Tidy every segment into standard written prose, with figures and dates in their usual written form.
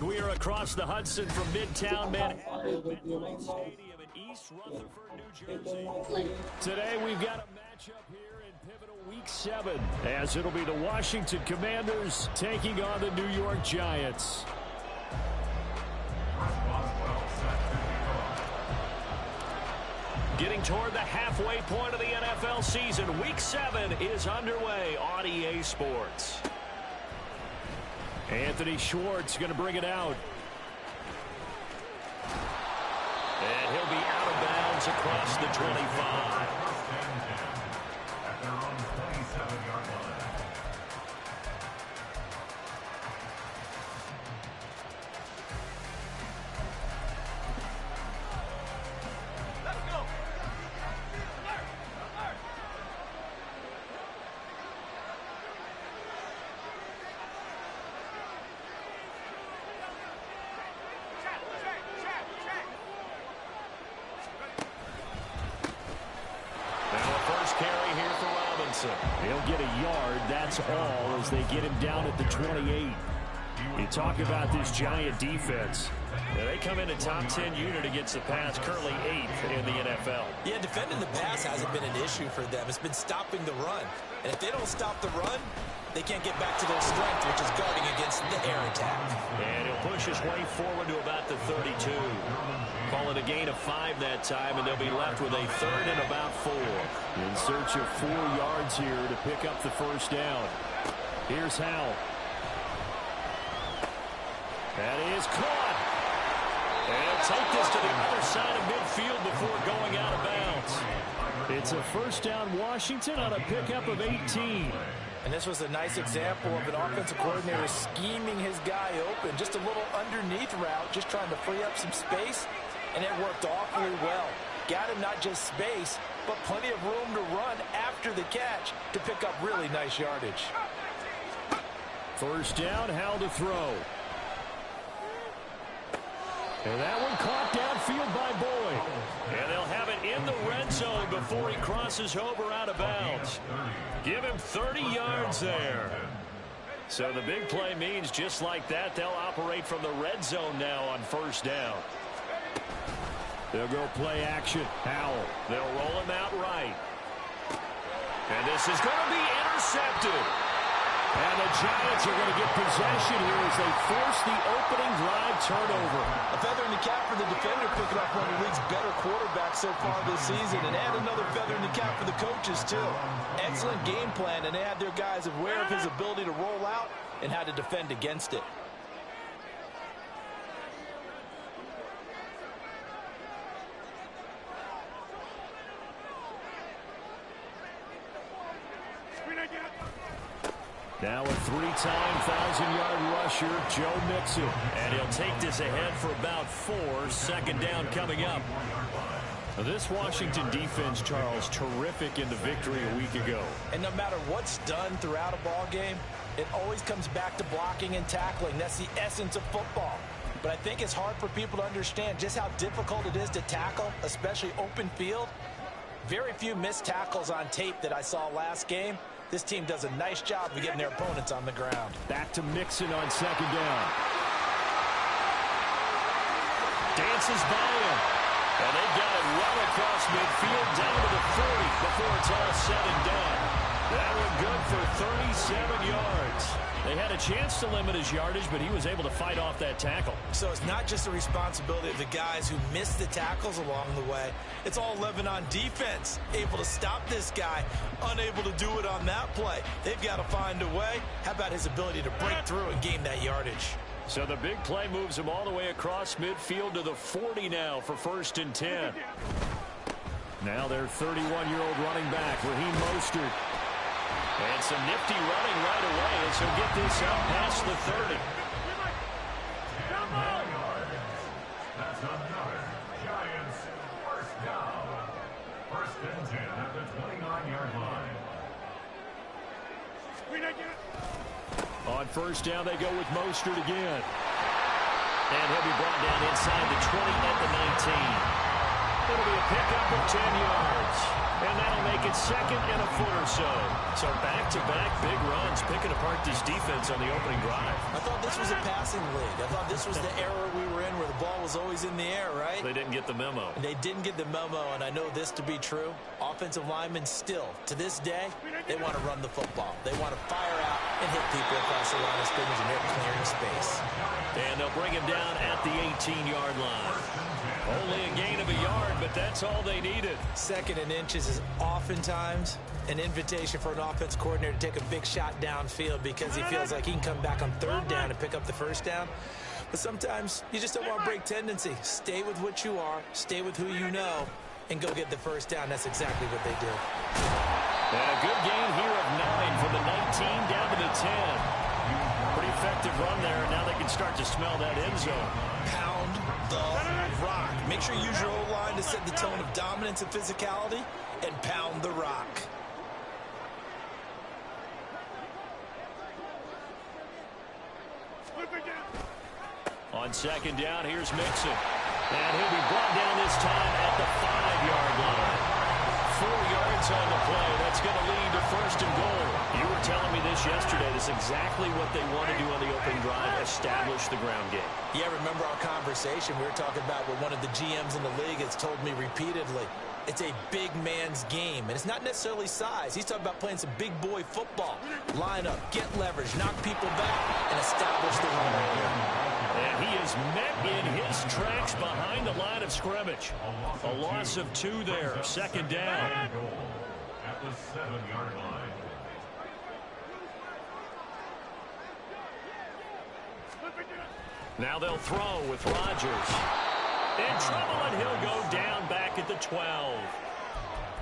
We are across the Hudson from Midtown Manhattan, MetLife Stadium in East Rutherford, New Jersey. Today we've got a matchup here in pivotal Week 7, as it'll be the Washington Commanders taking on the New York Giants. Getting toward the halfway point of the NFL season, Week 7 is underway on EA Sports. Anthony Schwartz going to bring it out. And he'll be out of bounds across the 25. At their own 27-yard line. He'll get a yard, that's all, as they get him down at the 28. You talk about this Giant defense. Now, they come in a top 10 unit against the pass, currently 8th in the NFL. Yeah, defending the pass hasn't been an issue for them. It's been stopping the run. And if they don't stop the run, they can't get back to their strength, which is guarding against the air attack. And he'll push his way forward to about the 32. Call it a gain of 5 that time, and they'll be left with a 3rd and about 4. In search of 4 yards here to pick up the first down. Here's Howell. That is caught. And he'll take this to the other side of midfield before going out of bounds. It's a first down Washington on a pickup of 18. And this was a nice example of an offensive coordinator scheming his guy open. Just a little underneath route, just trying to free up some space. And it worked awfully well. Got him not just space, but plenty of room to run after the catch to pick up really nice yardage. First down, Howell to throw. And that one caught downfield by Boyd. And they'll have it in the red zone before he crosses over out of bounds. Give him 30 yards there. So the big play means just like that, they'll operate from the red zone now on first down. They'll go play action. Howell. They'll roll him out right. And this is going to be intercepted. And the Giants are going to get possession here as they force the opening drive turnover. A feather in the cap for the defender, picking up one of the league's better quarterbacks so far this season. And add another feather in the cap for the coaches, too. Excellent game plan, and they had their guys aware of his ability to roll out and how to defend against it. Now a 3-time 1,000-yard rusher, Joe Mixon. And he'll take this ahead for about 4. Second down coming up. This Washington defense, Charles, terrific in the victory a week ago. And no matter what's done throughout a ball game, it always comes back to blocking and tackling. That's the essence of football. But I think it's hard for people to understand just how difficult it is to tackle, especially open field. Very few missed tackles on tape that I saw last game. This team does a nice job of getting their opponents on the ground. Back to Mixon on second down. Dances by him. And they've got it well across midfield down to the 40 before it's all said and done. That one good for 37 yards. They had a chance to limit his yardage, but he was able to fight off that tackle. So it's not just the responsibility of the guys who missed the tackles along the way. It's all living on defense. Able to stop this guy, unable to do it on that play. They've got to find a way. How about his ability to break through and gain that yardage? So the big play moves him all the way across midfield to the 40 now for 1st and 10. Now their 31-year-old running back, Raheem Mostert. And some nifty running right away as he'll get this up past the 30. That's another Giants first down. 1st and 10 at the 29-yard line. On first down, they go with Mostert again. And he'll be brought down inside the 20 at the 19. It'll be a pickup of 10 yards. And that'll make it second and a foot or so. So back-to-back big runs, picking apart this defense on the opening drive. I thought this was a passing league. I thought this was the era we were in where the ball was always in the air, right? They didn't get the memo. They didn't get the memo, and I know this to be true. Offensive linemen still, to this day, they want to run the football. They want to fire out and hit people across the line of scrimmage, and they're clearing space. And they'll bring him down at the 18-yard line. Only a gain of a yard, but that's all they needed. Second and inches is oftentimes an invitation for an offense coordinator to take a big shot downfield because he feels like he can come back on third down and pick up the first down. But sometimes you just don't want to break tendency. Stay with what you are, stay with who you know, and go get the first down. That's exactly what they did. And a good gain here of 9 from the 19 down to the 10. Pretty effective run there. Now they can start to smell that end zone. Pound the rock. Make sure you use your O-line to set the tone of dominance and physicality, and pound the rock. On second down, here's Mixon. And he'll be brought down this time at the 5-yard line. 4 yards on the play. That's going to lead to first and goal. You were telling me this yesterday. This is exactly what they want to do on the opening drive, establish the ground game. Yeah, remember our conversation? We were talking about what one of the GMs in the league has told me repeatedly. It's a big man's game, and it's not necessarily size. He's talking about playing some big boy football. Line up, get leverage, knock people back, and establish the run. And he is met in his tracks behind the line of scrimmage. A loss of 2 there, second down. At the 7-yard line. Now they'll throw with Rodgers. In trouble, and he'll go down back at the 12.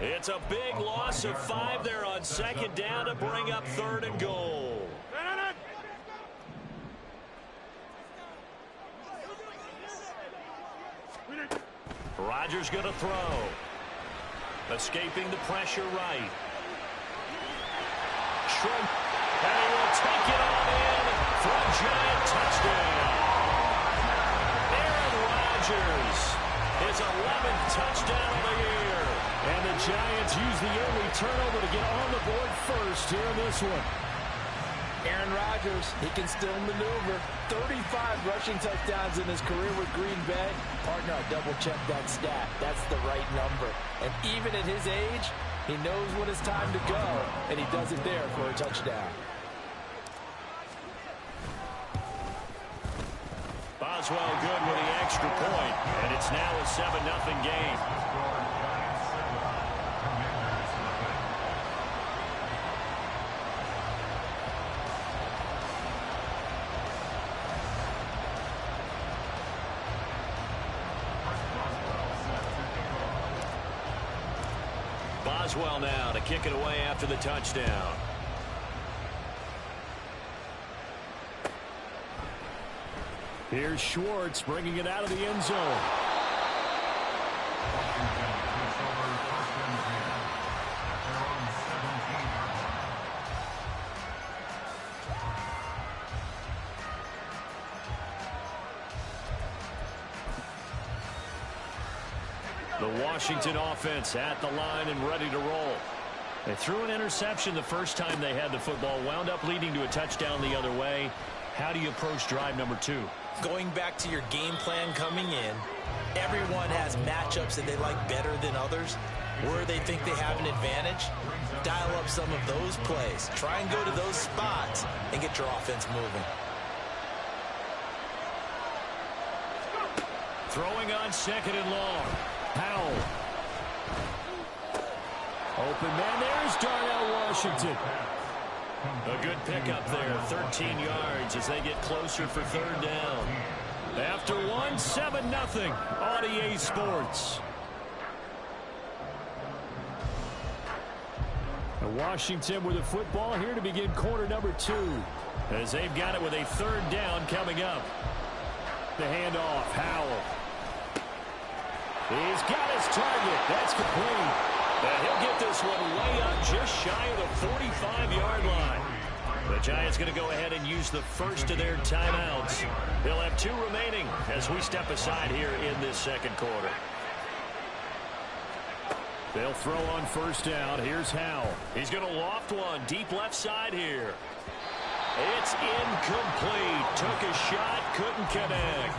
It's a big loss of 5 there on second down to bring up third and goal. Rodgers going to throw. Escaping the pressure right. Shrimp. And he will take it on in for a giant touchdown. Aaron Rodgers, his 11th touchdown of the year. And the Giants use the early turnover to get on the board first here in this one. Aaron Rodgers, he can still maneuver. 35 rushing touchdowns in his career with Green Bay. Partner, I double-checked that stat. That's the right number. And even at his age, he knows when it's time to go, and he does it there for a touchdown. Boswell good with the extra point, and it's now a 7-0 game. Boswell now to kick it away after the touchdown. Here's Schwartz bringing it out of the end zone. The Washington offense at the line and ready to roll. They threw an interception the first time they had the football, wound up leading to a touchdown the other way. How do you approach drive number 2? Going back to your game plan coming in, everyone has matchups that they like better than others, where they think they have an advantage. Dial up some of those plays. Try and go to those spots and get your offense moving. Throwing on second and long. Powell. Open man. There's Darnell Washington. A good pickup there. 13 yards as they get closer for third down. After one, 7-0 on EA Sports. Washington with the football here to begin quarter number 2. As they've got it with a third down coming up. The handoff. Howell. He's got his target. That's complete. And he'll get this one way up just shy of the 45-yard line. The Giants going to go ahead and use the first of their timeouts. They'll have 2 remaining as we step aside here in this second quarter. They'll throw on first down. Here's Howell. He's going to loft one deep left side here. It's incomplete. Took a shot, couldn't connect.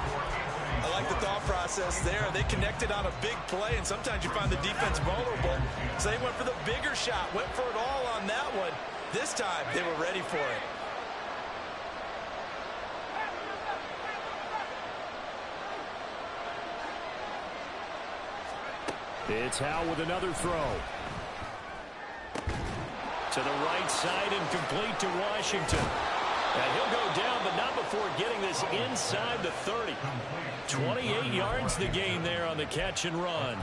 I like the thought process there. They connected on a big play, and sometimes you find the defense vulnerable. So they went for the bigger shot, went for it all on that one. This time, they were ready for it. It's Howell with another throw. To the right side and complete to Washington. And he'll go down, but not before getting this inside the 30. 28 yards the gain there on the catch and run.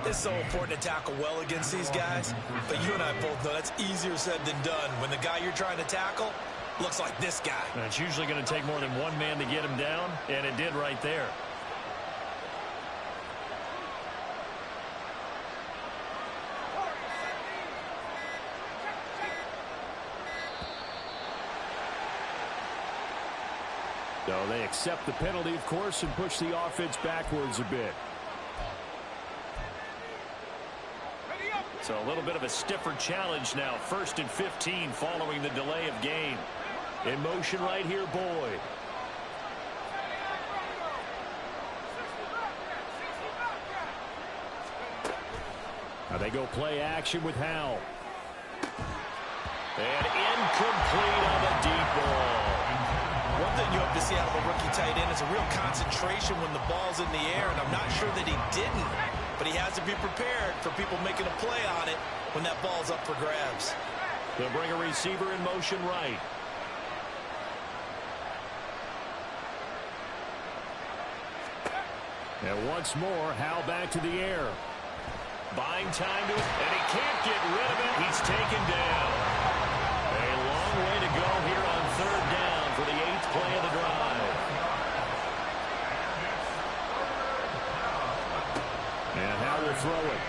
It's so important to tackle well against these guys. But you and I both know that's easier said than done. When the guy you're trying to tackle looks like this guy. And it's usually going to take more than one man to get him down, and it did right there. So they accept the penalty, of course, and push the offense backwards a bit. So a little bit of a stiffer challenge now. 1st and 15 following the delay of game. In motion right here, Boyd. Now they go play action with Howell. And incomplete on the deep ball. One thing you hope to see out of a rookie tight end is a real concentration when the ball's in the air, and I'm not sure that he didn't, but he has to be prepared for people making a play on it when that ball's up for grabs. They'll bring a receiver in motion right. And once more, Howell back to the air. Buying time to it, and he can't get rid of it. He's taken down. A long way to go here on 3rd down for the 8th play of the drive. And Howell will throw it.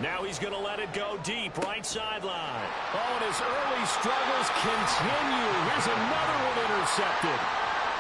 Now he's going to let it go deep, right sideline. Oh, and his early struggles continue. Here's another one intercepted.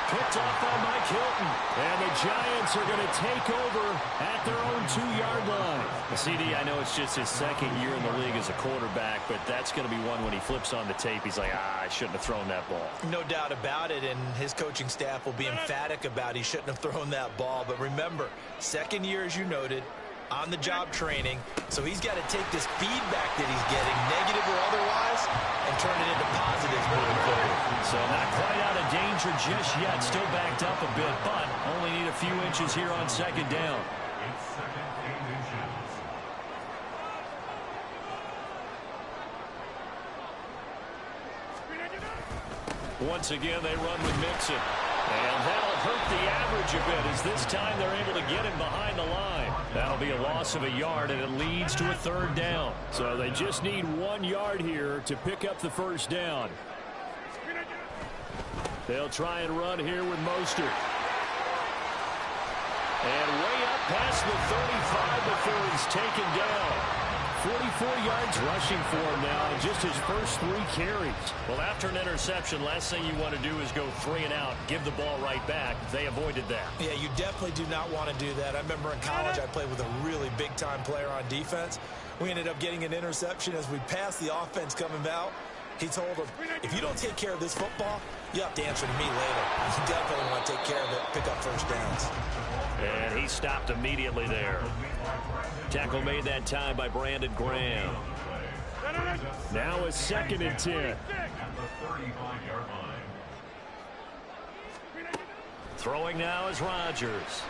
Picked off by Mike Hilton. And the Giants are going to take over at their own 2-yard line. CD, I know it's just his 2nd year in the league as a quarterback, but that's going to be one when he flips on the tape. He's like, I shouldn't have thrown that ball. No doubt about it, and his coaching staff will be emphatic about he shouldn't have thrown that ball. But remember, 2nd year, as you noted, on-the-job training, so he's got to take this feedback that he's getting, negative or otherwise, and turn it into positives moving forward. So not quite out of danger just yet, still backed up a bit, but only need a few inches here on 2nd down. It's 2nd and inches. Once again, they run with Mixon. And that'll hurt the average a bit as this time they're able to get him behind the line. That'll be a loss of a yard, and it leads to a 3rd down. So they just need 1 yard here to pick up the 1st down. They'll try and run here with Mostert. And way up past the 35 before he's taken down. 44 yards rushing for him now in just his first 3 carries. Well, after an interception, last thing you want to do is go 3 and out, give the ball right back. They avoided that. Yeah, you definitely do not want to do that. I remember in college I played with a really big-time player on defense. We ended up getting an interception as we passed the offense coming out. He told him, if you don't take care of this football, you have to answer to me later. You definitely want to take care of it, pick up 1st downs. And he stopped immediately there. Tackle made that time by Brandon Graham. Now a 2nd and 10. Throwing now is Rodgers.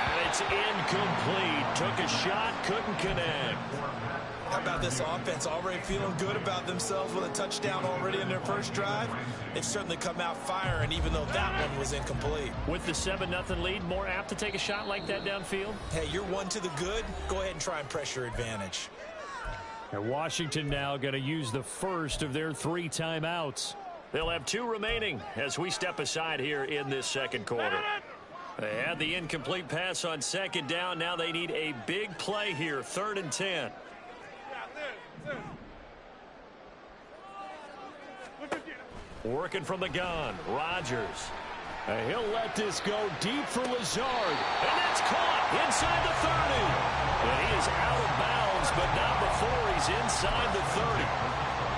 And it's incomplete. Took a shot, couldn't connect. How about this offense already feeling good about themselves with a touchdown already in their first drive? They've certainly come out firing, even though that one was incomplete. With the 7-0 lead, more apt to take a shot like that downfield? Hey, you're 1 to the good. Go ahead and try and press your advantage. And Washington now going to use the first of their 3 timeouts. They'll have 2 remaining as we step aside here in this 2nd quarter. They had the incomplete pass on 2nd down. Now they need a big play here, 3rd and 10. Working from the gun, Rodgers. He'll let this go deep for Lazard. And that's caught inside the 30. And he is out of bounds, but not before he's inside the 30.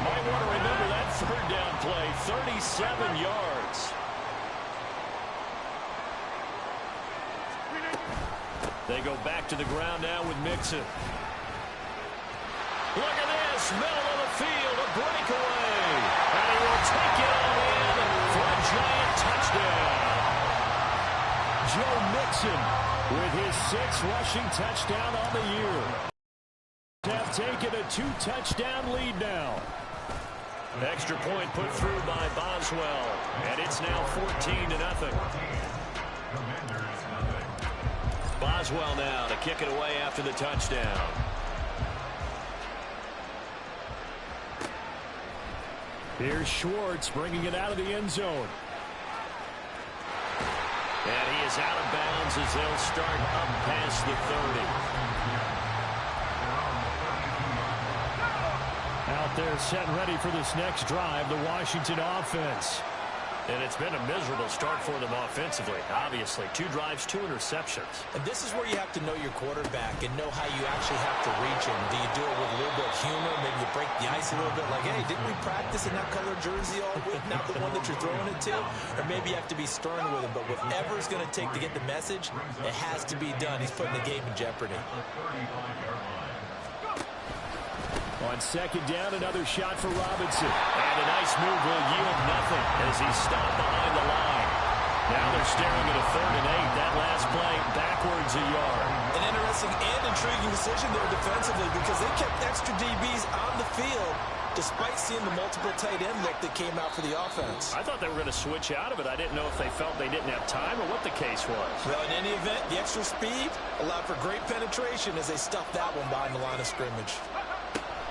Might want to remember that third down play, 37 yards. They go back to the ground now with Mixon. Look at this, middle of the field, a breakaway. And he will take it all in for a giant touchdown. Joe Mixon with his 6th rushing touchdown on the year. Have taken a 2-touchdown lead now. Extra point put through by Boswell. And it's now 14-0. Boswell now to kick it away after the touchdown. Here's Schwartz bringing it out of the end zone. And he is out of bounds as they'll start up past the 30. Out there set and ready for this next drive, the Washington offense. And it's been a miserable start for them offensively, obviously. 2 drives, 2 interceptions. And this is where you have to know your quarterback and know how you actually have to reach him. Do you do it with a little bit of humor? Maybe you break the ice a little bit like, hey, didn't we practice in that color jersey all week, not the one that you're throwing it to? Or maybe you have to be stern with him. But whatever it's going to take to get the message, it has to be done. He's putting the game in jeopardy. On second down, another shot for Robinson. And a nice move will yield nothing as he's stopped behind the line. Now they're staring at a 3rd and 8. That last play backwards a yard. An interesting and intriguing decision there defensively because they kept extra DBs on the field despite seeing the multiple tight end look that came out for the offense. I thought they were going to switch out of it. I didn't know if they felt they didn't have time or what the case was. Well, in any event, the extra speed allowed for great penetration as they stuffed that one behind the line of scrimmage.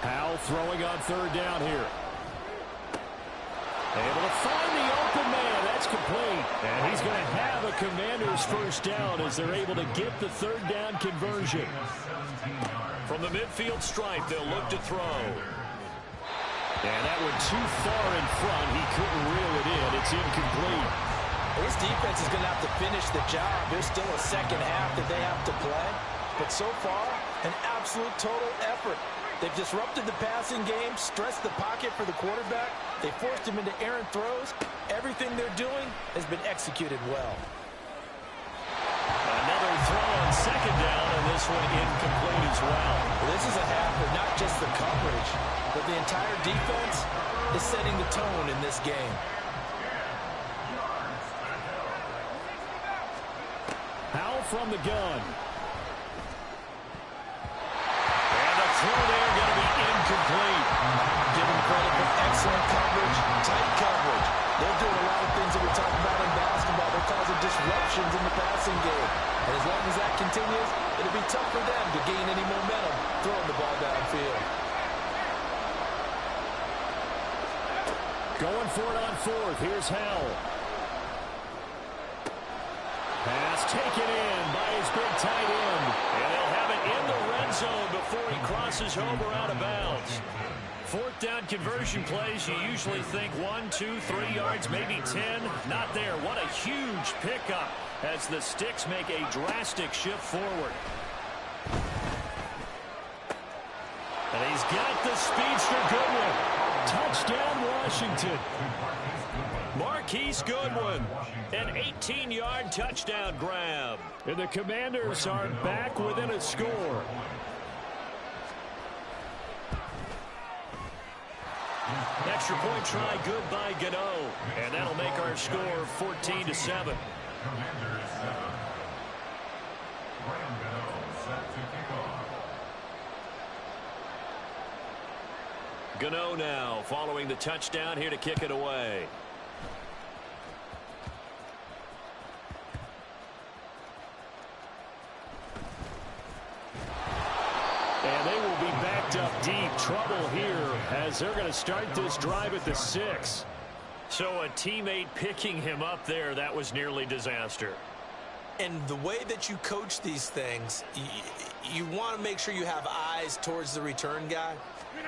Howell throwing on 3rd down here. Able to find the open man. That's complete. And he's going to have a Commander's 1st down as they're able to get the 3rd down conversion. From the midfield stripe, they'll look to throw. And that went too far in front. He couldn't reel it in. It's incomplete. This defense is going to have to finish the job. There's still a second half that they have to play. But so far, an absolute total effort. They've disrupted the passing game, stressed the pocket for the quarterback. They forced him into errant throws. Everything they're doing has been executed well. Another throw on second down, and this one incomplete as well. This is a half of not just the coverage, but the entire defense is setting the tone in this game. Howell from the gun. Throw there going to be incomplete. Give them credit for excellent coverage, tight coverage. They're doing a lot of things that we talk about in basketball. They're causing disruptions in the passing game. And as long as that continues, it'll be tough for them to gain any momentum throwing the ball downfield. Going for it on 4th. Here's Howell. Pass taken in by his big tight end. And they'll have it in the red zone before he crosses over out of bounds. 4th down conversion plays, you usually think 1, 2, 3 yards, maybe 10. Not there. What a huge pickup as the Sticks make a drastic shift forward. And he's got the speedster Goodwin. Touchdown, Washington. Marquise Goodwin, an 18-yard touchdown grab. And the Commanders are back within a score. Extra point try good by Gano. And that'll make our score 14-7. Gano now following the touchdown here to kick it away. And they will be backed up deep. Trouble here as they're going to start this drive at the 6. So a teammate picking him up there, that was nearly disaster. And the way that you coach these things, you want to make sure you have eyes towards the return guy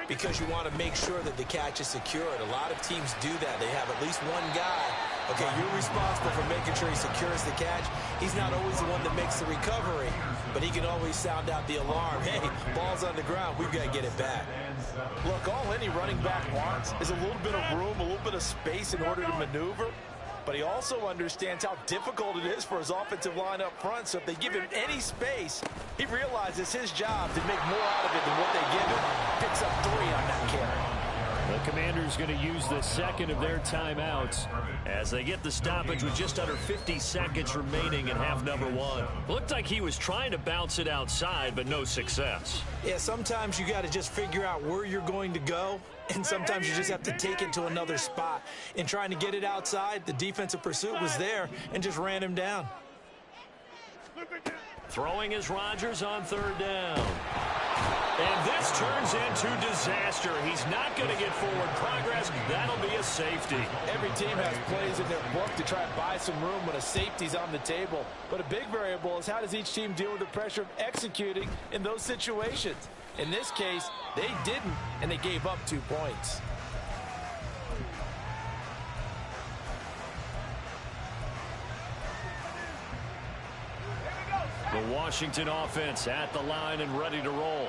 because you want to make sure that the catch is secured. A lot of teams do that. They have at least one guy Okay, you're responsible for making sure he secures the catch. He's not always the one that makes the recovery, but he can always sound out the alarm. Hey, ball's on the ground. We've got to get it back. Look, all any running back wants is a little bit of room, a little bit of space in order to maneuver, but he also understands how difficult it is for his offensive line up front, so if they give him any space, he realizes his job to make more out of it than what they give him. Picks up 3 on that carry. The Commanders going to use the second of their timeouts as they get the stoppage with just under 50 seconds remaining in half number 1. Looked like he was trying to bounce it outside, but no success. Yeah, sometimes you got to just figure out where you're going to go, and sometimes you just have to take it to another spot. In trying to get it outside, the defensive pursuit was there and just ran him down. Throwing is Rodgers on 3rd down. And this turns into disaster. He's not going to get forward progress. That'll be a safety. Every team has plays in their book to try and buy some room when a safety's on the table. But a big variable is how does each team deal with the pressure of executing in those situations. In this case, they didn't, and they gave up 2 points. The Washington offense at the line and ready to roll.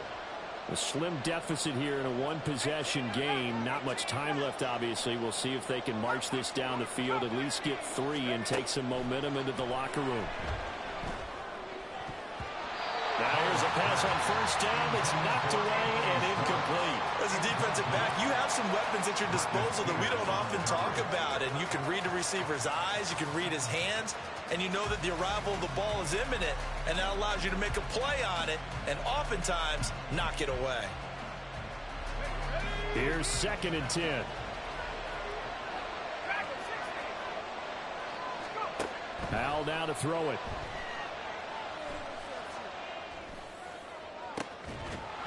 A slim deficit here in a one-possession game. Not much time left, obviously. We'll see if they can march this down the field, at least get 3 and take some momentum into the locker room. Now here's a pass on 1st down that's knocked away and incomplete. As a defensive back, you have some weapons at your disposal that we don't often talk about, and you can read the receiver's eyes, you can read his hands, and you know that the arrival of the ball is imminent, and that allows you to make a play on it and oftentimes knock it away. Here's 2nd and 10. Al now to throw it.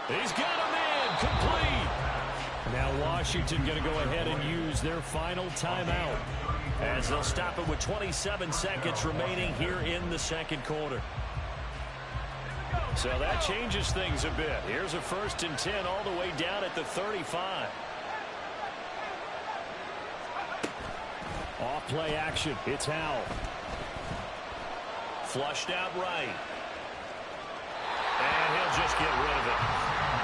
He's got him in, complete. Now Washington going to go ahead and use their final timeout as they'll stop it with 27 seconds remaining here in the 2nd quarter. So that changes things a bit. Here's a 1st and 10 all the way down at the 35. Off play action. It's Howell. Flushed out right. And he'll just get rid of it.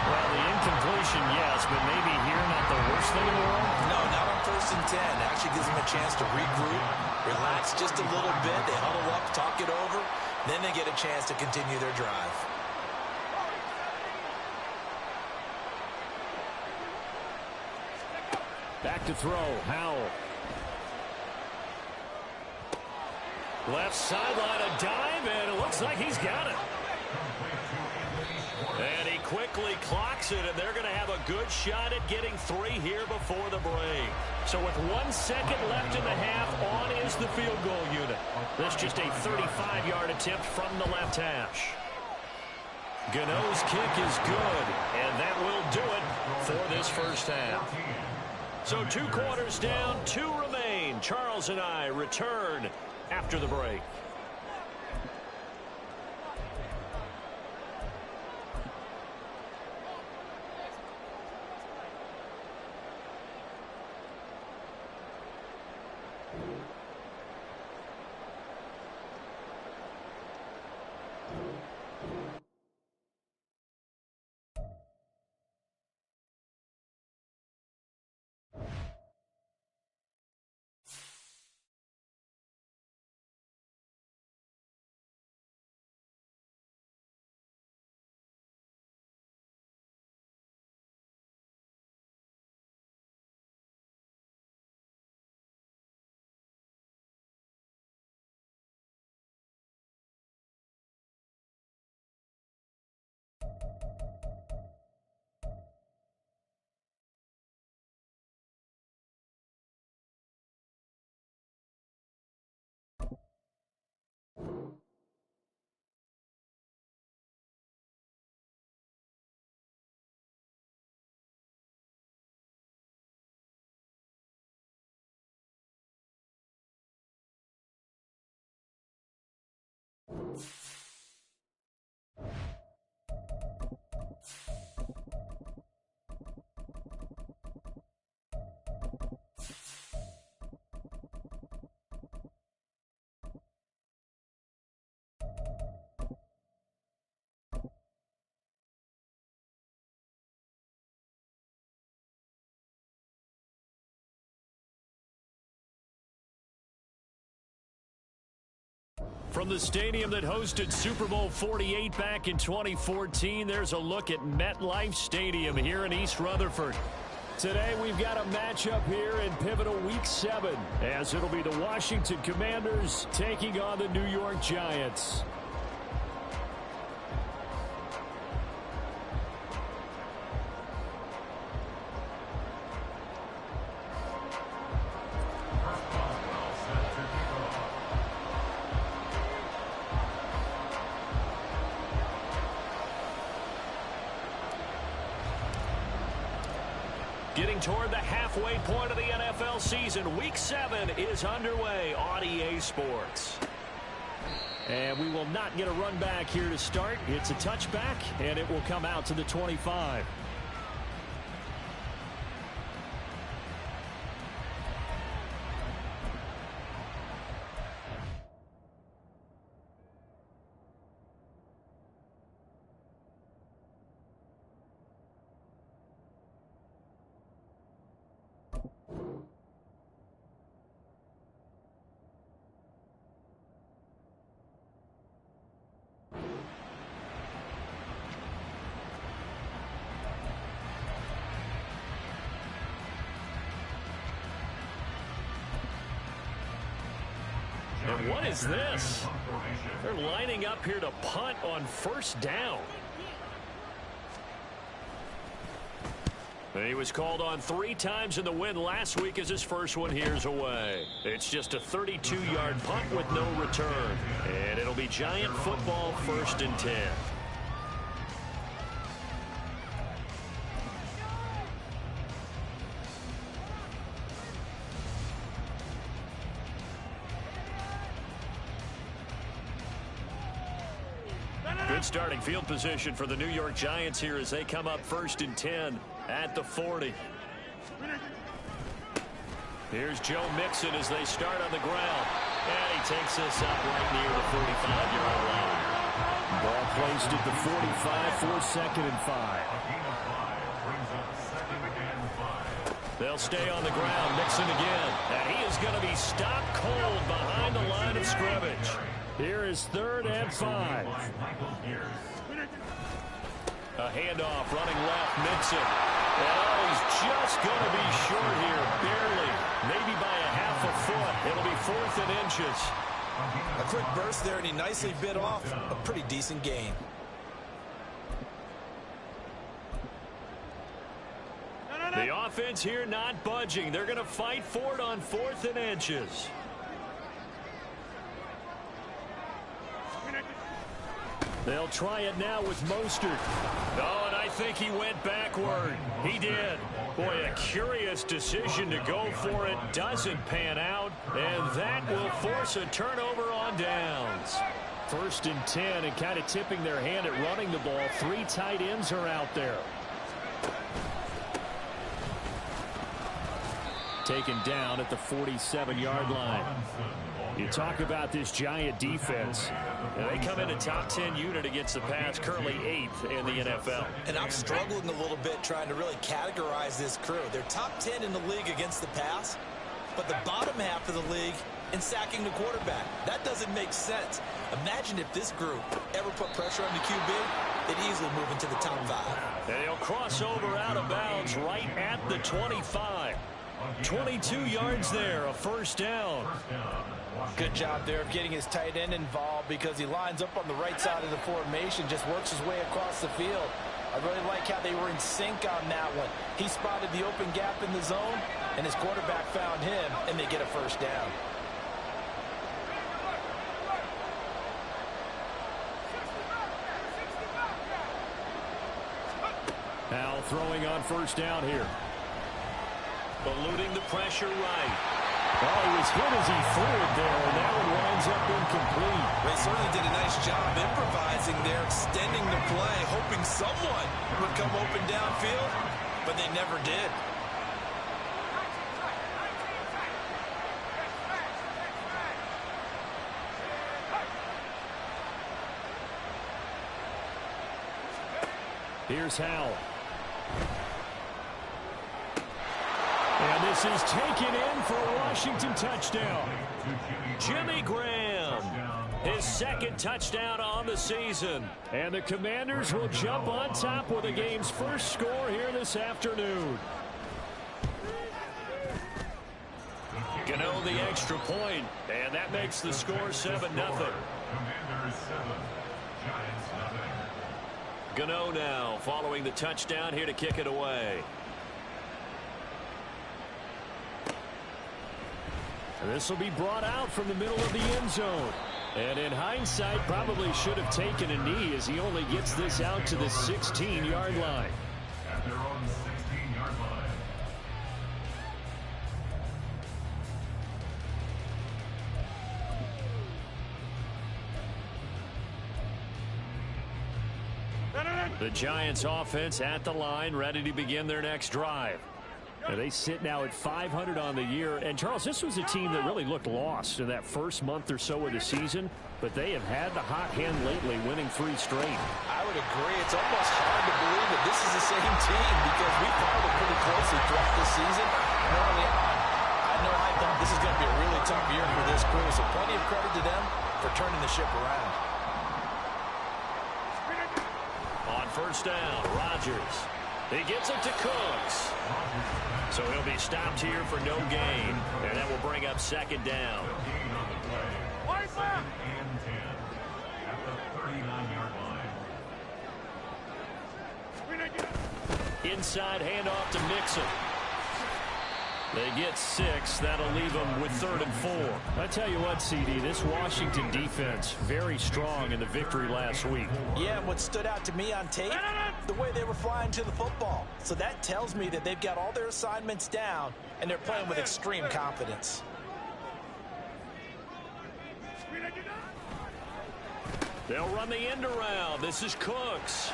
Well, the incompletion, yes, but maybe here not the worst thing in the world? No, not on 1st and 10. Actually gives them a chance to regroup, relax just a little bit. They huddle up, talk it over. Then they get a chance to continue their drive. Back to throw, Howell. Left sideline, a dive, and it looks like he's got it. And he quickly clocks it, and they're going to have a good shot at getting 3 here before the break. So with 1 second left in the half, on is the field goal unit. This just a 35-yard attempt from the left hash. Gano's kick is good, and that will do it for this 1st half. So 2 quarters down, 2 remain. Charles and I return after the break. From the stadium that hosted Super Bowl 48 back in 2014, there's a look at MetLife Stadium here in East Rutherford. Today we've got a matchup here in pivotal Week 7, as it'll be the Washington Commanders taking on the New York Giants. Getting toward the halfway point of the NFL season, Week 7 is underway on EA Sports. And we will not get a run back here to start. It's a touchback, and it will come out to the 25. And what is this? They're lining up here to punt on first down. He was called on 3 times in the win last week as his first one here's away. It's just a 32-yard punt with no return. And it'll be Giant football, 1st and 10. Good starting field position for the New York Giants here as they come up 1st and 10 at the 40. Here's Joe Mixon as they start on the ground. And he takes this up right near the 45-yard line. Ball placed at the 45 for 2nd and 5. They'll stay on the ground. Mixon again. And he is going to be stopped cold behind the line of scrimmage. Here is 3rd and 5. A handoff running left, Mixon. Oh, he's just going to be short here, barely. Maybe by a half a foot. It'll be 4th and inches. A quick burst there, and he nicely bit off a pretty decent gain. The offense here not budging. They're going to fight for it on 4th and inches. They'll try it now with Mostert. Oh, and I think he went backward. He did. Boy, a curious decision to go for it. Doesn't pan out, and that will force a turnover on downs. 1st and 10, and kind of tipping their hand at running the ball. 3 tight ends are out there. Taken down at the 47-yard line. You talk about this Giant defense. Now, they come in a top 10 unit against the pass, currently 8th in the NFL. And I'm struggling a little bit trying to really categorize this crew. They're top 10 in the league against the pass, but the bottom half of the league in sacking the quarterback. That doesn't make sense. Imagine if this group ever put pressure on the QB, they'd easily move into the top 5. And he'll cross over out of bounds right at the 25. 22 yards there, a 1st down. Good job there of getting his tight end involved because he lines up on the right side of the formation, just works his way across the field. I really like how they were in sync on that one. He spotted the open gap in the zone, and his quarterback found him, and they get a 1st down. Now throwing on 1st down here. Eluding the pressure right. Oh, he was hit as he threw it there, and that one winds up incomplete. They certainly did a nice job improvising there, extending the play, hoping someone would come open downfield, but they never did. Here's Howell. And this is taken in for a Washington touchdown. Jimmy Graham. His second touchdown on the season. And the Commanders will jump on top with the game's first score here this afternoon. Gano the extra point, and that makes the score 7-0. Commanders 7, Giants nothing. Gano now following the touchdown here to kick it away. And this will be brought out from the middle of the end zone. And in hindsight, probably should have taken a knee as he only gets this out to the 16-yard line. At their own 16-yard line. The Giants offense at the line, ready to begin their next drive. And they sit now at 500 on the year. And, Charles, this was a team that really looked lost in that first month or so of the season. But they have had the hot hand lately, winning 3 straight. I would agree. It's almost hard to believe that this is the same team because we followed it pretty closely throughout this season. And early on, I know I thought this is going to be a really tough year for this crew. So plenty of credit to them for turning the ship around. On first down, Rodgers. He gets it to Cooks. So he'll be stopped here for no gain. And that will bring up second down. Second and 10 at the 39-yard line. Inside handoff to Mixon. They get 6. That'll leave them with 3rd and 4. I tell you what, CD, this Washington defense, very strong in the victory last week. Yeah, and what stood out to me on tape, the way they were flying to the football. So that tells me that they've got all their assignments down, and they're playing with extreme confidence. They'll run the end around. This is Cooks.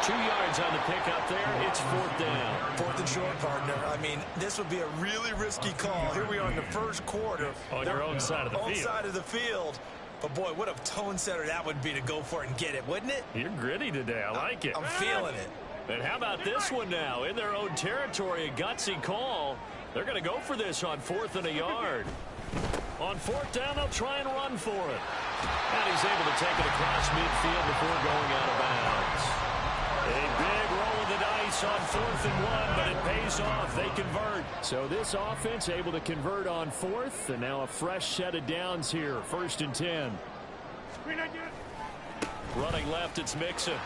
2 yards on the pickup there. It's 4th down. 4th and short, partner. I mean, this would be a really risky call. Here we are in the first quarter. On your own side of the field. Own side of the field. But, boy, what a tone setter that would be to go for it and get it, wouldn't it? You're gritty today. I like it. I'm feeling it. And how about this one now? In their own territory, a gutsy call. They're going to go for this on 4th and a yard. On 4th down, they'll try and run for it. And he's able to take it across midfield before going out of bounds. A big roll of the dice on 4th and 1, but it pays off. They convert. So this offense able to convert on 4th, and now a fresh set of downs here. 1st and 10. Running left, it's Mixon.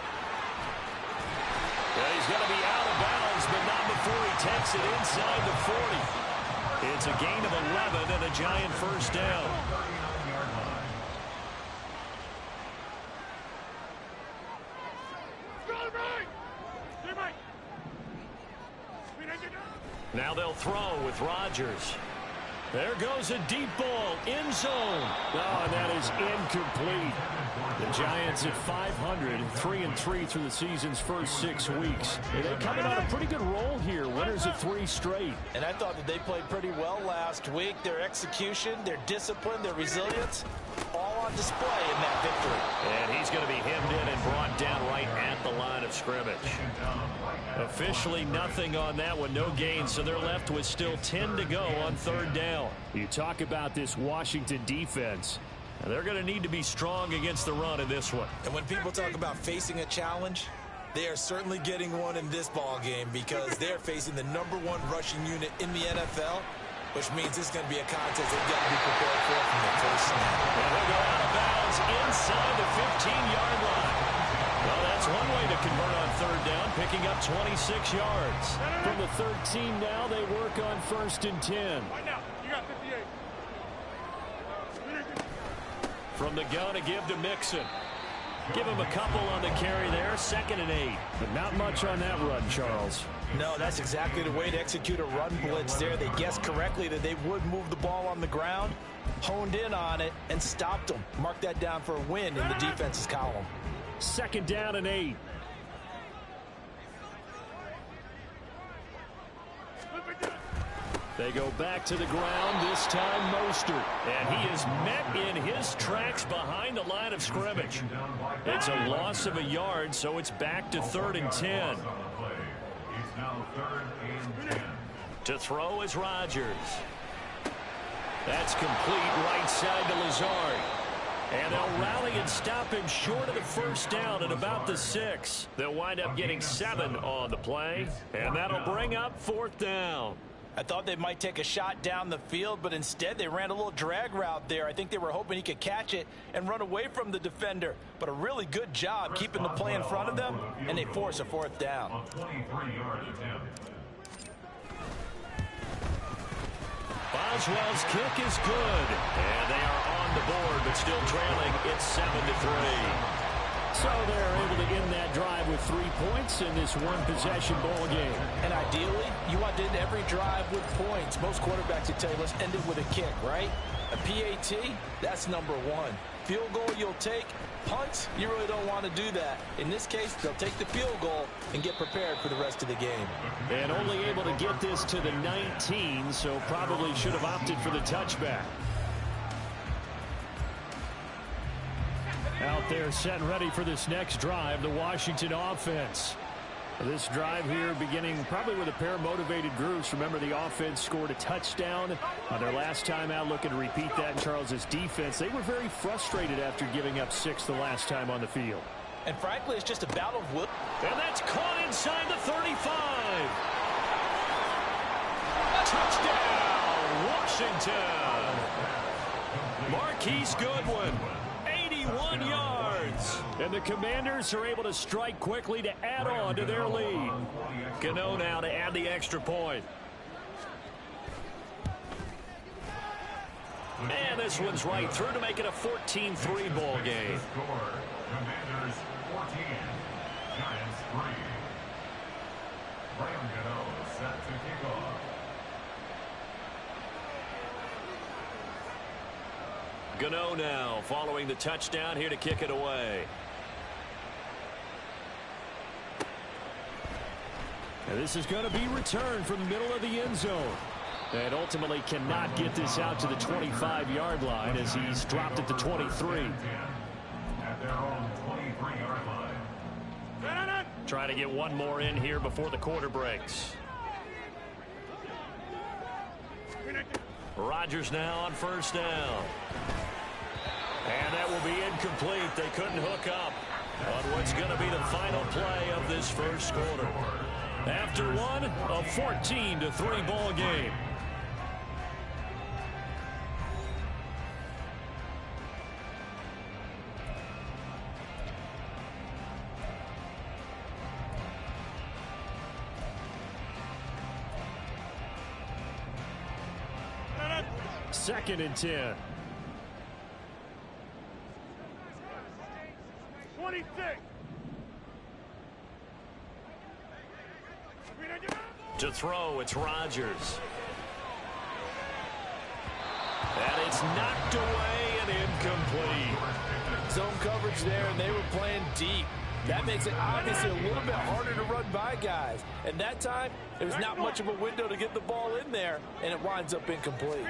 Yeah, he's going to be out of bounds, but not before he takes it inside the 40. It's a gain of 11 and a Giant first down. Now they'll throw with Rodgers. There goes a deep ball, end zone. Oh, and that is incomplete. The Giants at 500, 3-3 through the season's first 6 weeks. They're coming on a pretty good roll here, winners of 3 straight. And I thought that they played pretty well last week. Their execution, their discipline, their resilience, all on display in that victory. And he's going to be hemmed in and brought down right at the line of scrimmage. Officially nothing on that one, no gain, so they're left with still 10 to go on 3rd down. You talk about this Washington defense, and they're going to need to be strong against the run in this one. And when people talk about facing a challenge, they are certainly getting one in this ball game because they're facing the #1 rushing unit in the NFL, which means this is going to be a contest they've got to be prepared for from the first snap. And they'll go out of bounds inside the 15-yard line. Well, that's one way to convert on 3rd down, picking up 26 yards. From the 13 now, they work on 1st and 10. Right now, you got 58. From the gun to give to Mixon. Give him a couple on the carry there, 2nd and 8. But not much on that run, Charles. No, that's exactly the way to execute a run blitz there. They guessed correctly that they would move the ball on the ground, honed in on it, and stopped them. Mark that down for a win in the defense's column. 2nd down and 8. They go back to the ground, this time Mostert. And he is met in his tracks behind the line of scrimmage. It's a loss of a yard, so it's back to 3rd and 10. To throw is Rodgers. That's complete right side to Lazard. And they'll rally and stop him short of the first down at about the 6. They'll wind up getting 7 on the play, and that'll bring up 4th down. I thought they might take a shot down the field, but instead they ran a little drag route there. I think they were hoping he could catch it and run away from the defender. But a really good job keeping the play in front of them, and they force a 4th down. Boswell's kick is good, and they are on the board, but still trailing. It's 7-3. So they're able to end that drive with 3 points in this one-possession ball game. And ideally, you want to end every drive with points. Most quarterbacks would tell you, let's end it with a kick, right? A PAT, that's number 1. Field goal you'll take. Punts, you really don't want to do that. In this case, they'll take the field goal and get prepared for the rest of the game. And only able to get this to the 19, so probably should have opted for the touchback. Out there set and ready for this next drive, the Washington offense. This drive here beginning probably with a pair of motivated groups. Remember, the offense scored a touchdown on their last time out, looking to repeat that in Charles's defense. They were very frustrated after giving up 6 the last time on the field. And frankly, it's just a battle of will. And that's caught inside the 35. Touchdown, Washington. Marquise Goodwin. 81 yards. And the Commanders are able to strike quickly to add on to their lead. Gano now to add the extra point. And this one's right through to make it a 14-3 ball game. Commanders 14, Giants 3. Brian Gano set to kick off. Gano now following the touchdown here to kick it away. And this is going to be returned from the middle of the end zone. And ultimately cannot get this out to the 25-yard line as he's dropped at the 23. At their own 23-yard line. Trying to get one more in here before the quarter breaks. Rodgers now on first down. And that will be incomplete. They couldn't hook up on what's going to be the final play of this first quarter. After one, a 14-3 ball game. Second and 10. 26. To throw, it's Rodgers. And it's knocked away and incomplete. Zone coverage there, and they were playing deep. That makes it obviously a little bit harder to run by guys. And that time, there's not much of a window to get the ball in there, and it winds up incomplete.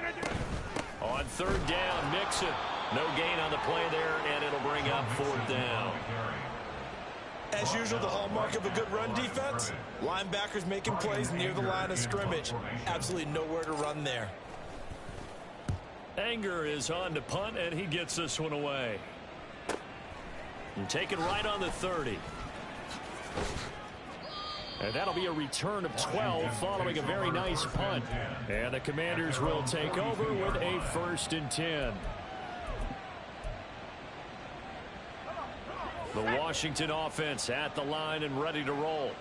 On third down, Mixon. No gain on the play there, and it'll bring up fourth down. As usual, the hallmark of a good run defense, linebackers making plays near the line of scrimmage. Absolutely nowhere to run there. Anger is on to punt, and he gets this one away. And taken right on the 30. And that'll be a return of 12 following a very nice punt. And the Commanders will take over with a 1st and 10. The Washington offense at the line and ready to roll.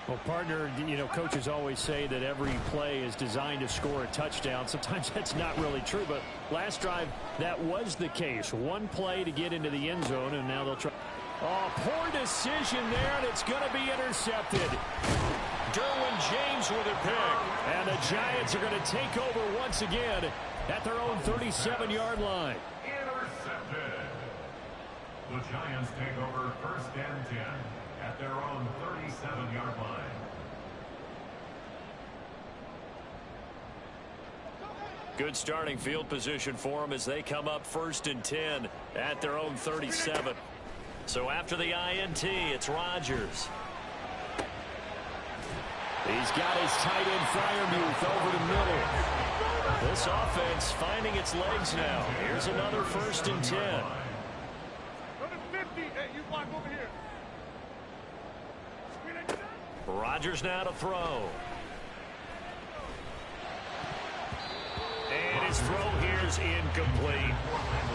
Well, partner, you know, coaches always say that every play is designed to score a touchdown. Sometimes that's not really true, but last drive, that was the case. One play to get into the end zone, and now they'll try. Oh, poor decision there, and it's going to be intercepted. Derwin James with a pick. And the Giants are going to take over once again at their own 37-yard line. Intercepted. The Giants take over 1st and 10 at their own 37-yard line. Good starting field position for them as they come up 1st and 10 at their own 37. So after the INT, it's Rodgers. He's got his tight end Freiermuth over the middle. This offense finding its legs now. Here's another 1st and 10. Rodgers now to throw. And his throw here is incomplete.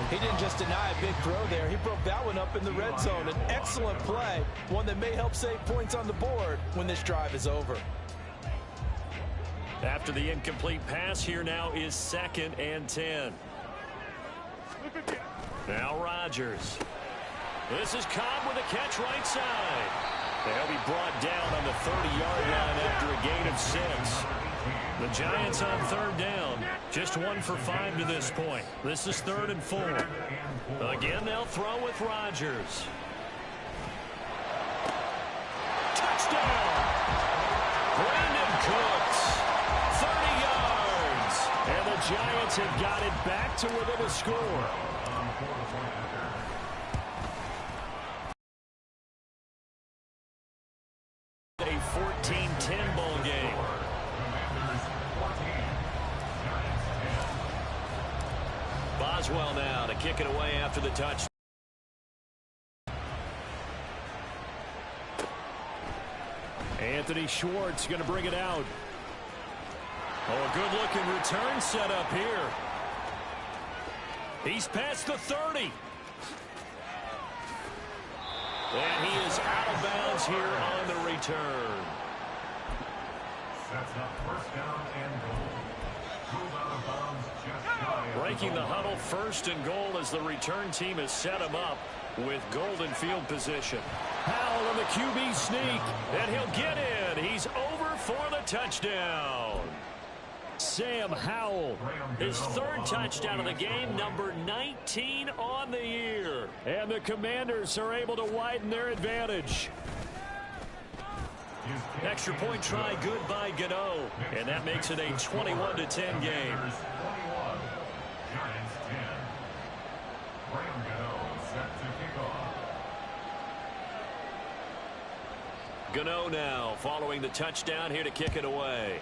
He didn't just deny a big throw there. He broke that one up in the red zone. An excellent play, one that may help save points on the board when this drive is over. After the incomplete pass, here now is 2nd and 10. Now Rodgers. This is Cobb with a catch right side. They'll be brought down on the 30-yard line after a gain of 6. The Giants on 3rd down. Just 1 for 5 to this point. This is 3rd and 4. Again, they'll throw with Rodgers. Touchdown! Brandon Cooks. 30 yards. And the Giants have got it back to within a score. A 14-10 ball game. Boswell now to kick it away after the touch. Anthony Schwartz going to bring it out. Oh, a good-looking return set up here. He's past the 30. And he is out of bounds here on the return. Sets up 1st down and goal. Move out of bounds just shy of Breaking the huddle, 1st and goal as the return team has set him up with golden field position. Howell on the QB sneak, and he'll get in. He's over for the touchdown. Sam Howell, his 3rd touchdown of the game, number 19 on the year. And the Commanders are able to widen their advantage. Extra point try good by Gano, and that makes it a 21-10 game. Gano now following the touchdown here to kick it away.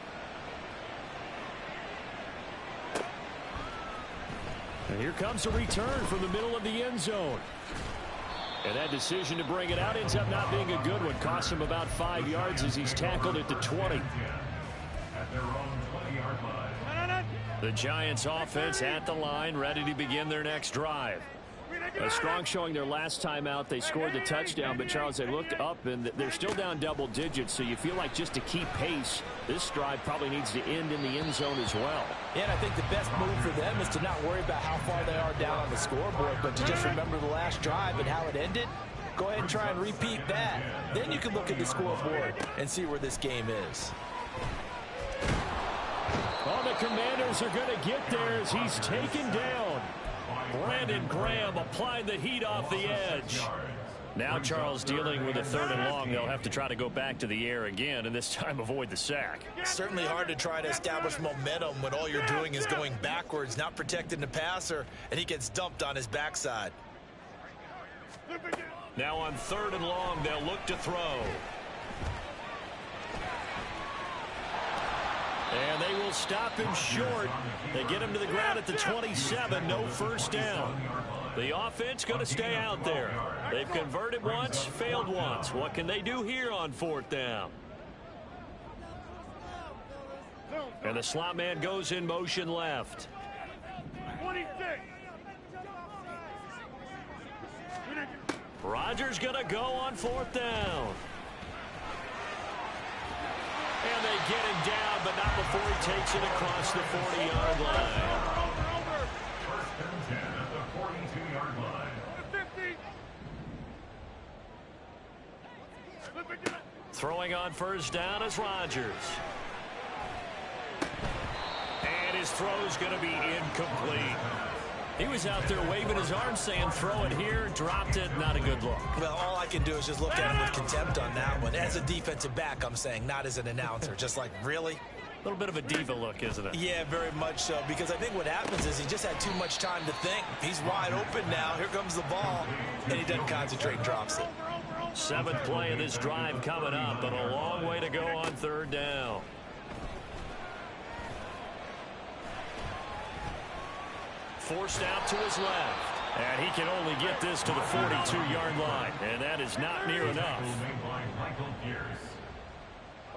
And here comes a return from the middle of the end zone. And that decision to bring it out ends up not being a good one. Costs him about 5 yards as he's tackled at the 20. The Giants offense at the line, ready to begin their next drive. A strong showing their last time out. They scored the touchdown, but Charles, they looked up and they're still down double digits, so you feel like just to keep pace, this drive probably needs to end in the end zone as well. Yeah, and I think the best move for them is to not worry about how far they are down on the scoreboard, but to just remember the last drive and how it ended. Go ahead and try and repeat that. Then you can look at the scoreboard and see where this game is. Oh, the Commanders are going to get there as he's taken down. Brandon Graham applied the heat off the edge. Now Charles dealing with a 3rd and long. They'll have to try to go back to the air again, and this time avoid the sack. Certainly hard to try to establish momentum when all you're doing is going backwards, not protecting the passer, and he gets dumped on his backside. Now on 3rd and long, they'll look to throw. And they will stop him short. They get him to the ground at the 27. No 1st down. The offense going to stay out there. They've converted once, failed once. What can they do here on 4th down? And the slot man goes in motion left. 26. Rodgers going to go on 4th down. And they get him down, but not before he takes it across the 40-yard line. First and 10 at the 42-yard line. Throwing on 1st down is Rodgers. And his throw's going to be incomplete. He was out there waving his arms saying, throw it here, dropped it, not a good look. Well, all I can do is just look at him with contempt on that one. As a defensive back, I'm saying, not as an announcer. Just like, really? A little bit of a diva look, isn't it? Yeah, very much so, because I think what happens is he just had too much time to think. He's wide open now. Here comes the ball, and he doesn't concentrate and drops it. 7th play of this drive coming up, but a long way to go on 3rd down. Forced out to his left. And he can only get this to the 42-yard line, and that is not near enough.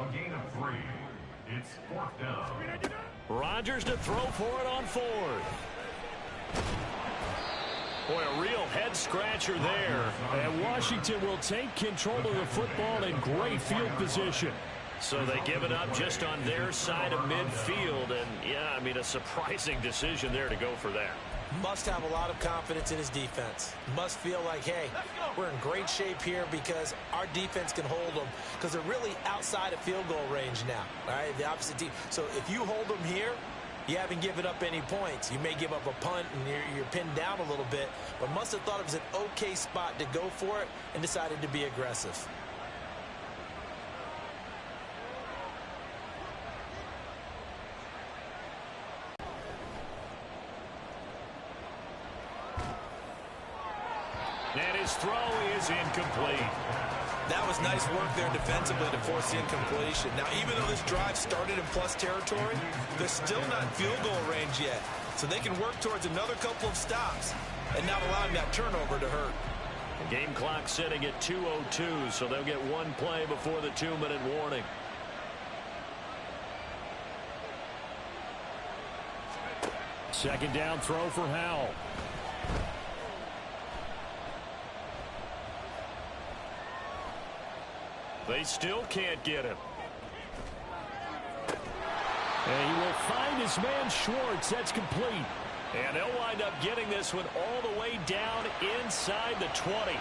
A gain of 3. It's 4th down. Rodgers to throw for it on 4th. Boy, a real head-scratcher there. And Washington will take control of the football in great field position. So they give it up just on their side of midfield. And, yeah, I mean, a surprising decision there to go for that. Must have a lot of confidence in his defense. Must feel like, hey, we're in great shape here because our defense can hold them because they're really outside of field goal range now. All right, the opposite team. So if you hold them here, you haven't given up any points. You may give up a punt and you're pinned down a little bit, but must have thought it was an okay spot to go for it and decided to be aggressive. And his throw is incomplete. That was nice work there defensively to force the incompletion. Now, even though this drive started in plus territory, they're still not in field goal range yet. So they can work towards another couple of stops and not allowing that turnover to hurt. The game clock sitting at 2:02, so they'll get one play before the 2-minute warning. Second down throw for Howell. They still can't get him. And he will find his man Schwartz. That's complete. And they'll wind up getting this one all the way down inside the 20.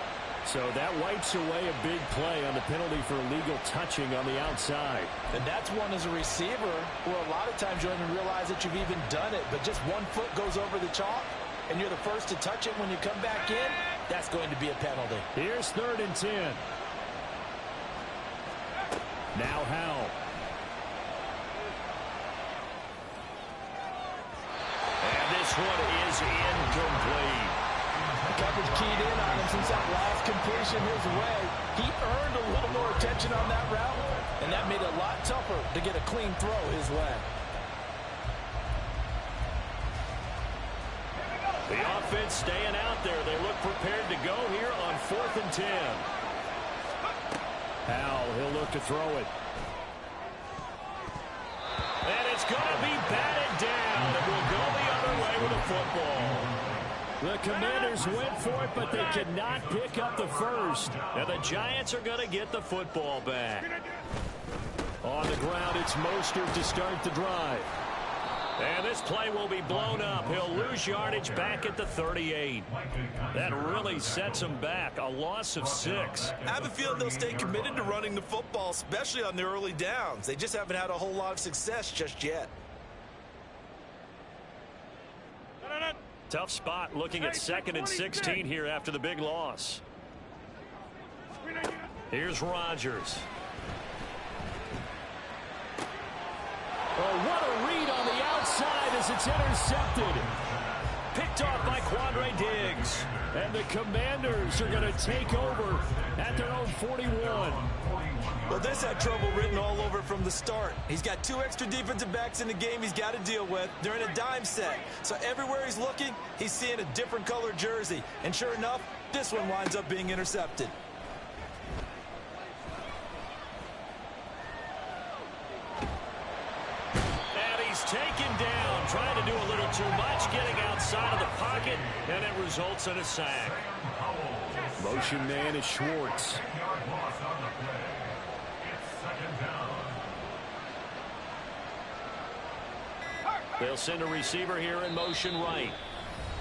So that wipes away a big play on the penalty for illegal touching on the outside. And that's one as a receiver where a lot of times you don't even realize that you've even done it. But just one foot goes over the chalk, and you're the first to touch it when you come back in. That's going to be a penalty. Here's 3rd and 10. Now Howell. And this one is incomplete. The coverage keyed in on him since that last completion his way. He earned a little more attention on that route, and that made it a lot tougher to get a clean throw his way. The offense staying out there. They look prepared to go here on 4th and 10. Howell, he'll look to throw it. And it's going to be batted down. It will go the other way with the football. The Commanders went for it, but they could not pick up the first. And the Giants are going to get the football back. On the ground, it's Mostert to start the drive. And this play will be blown up. He'll lose yardage back at the 38. That really sets him back. A loss of 6. I have a feeling they'll stay committed to running the football, especially on their early downs. They just haven't had a whole lot of success just yet. Tough spot looking at 2nd and 16 here after the big loss. Here's Rodgers. Oh, what a read on the outside as it's intercepted. Picked off by Quandre Diggs. And the Commanders are going to take over at their own 41. Well, this had trouble written all over from the start. He's got 2 extra defensive backs in the game he's got to deal with. They're in a dime set. So everywhere he's looking, he's seeing a different color jersey. And sure enough, this one winds up being intercepted. Taken down, trying to do a little too much, getting outside of the pocket, and it results in a sack. Motion man is Schwartz. They'll send a receiver here in motion right.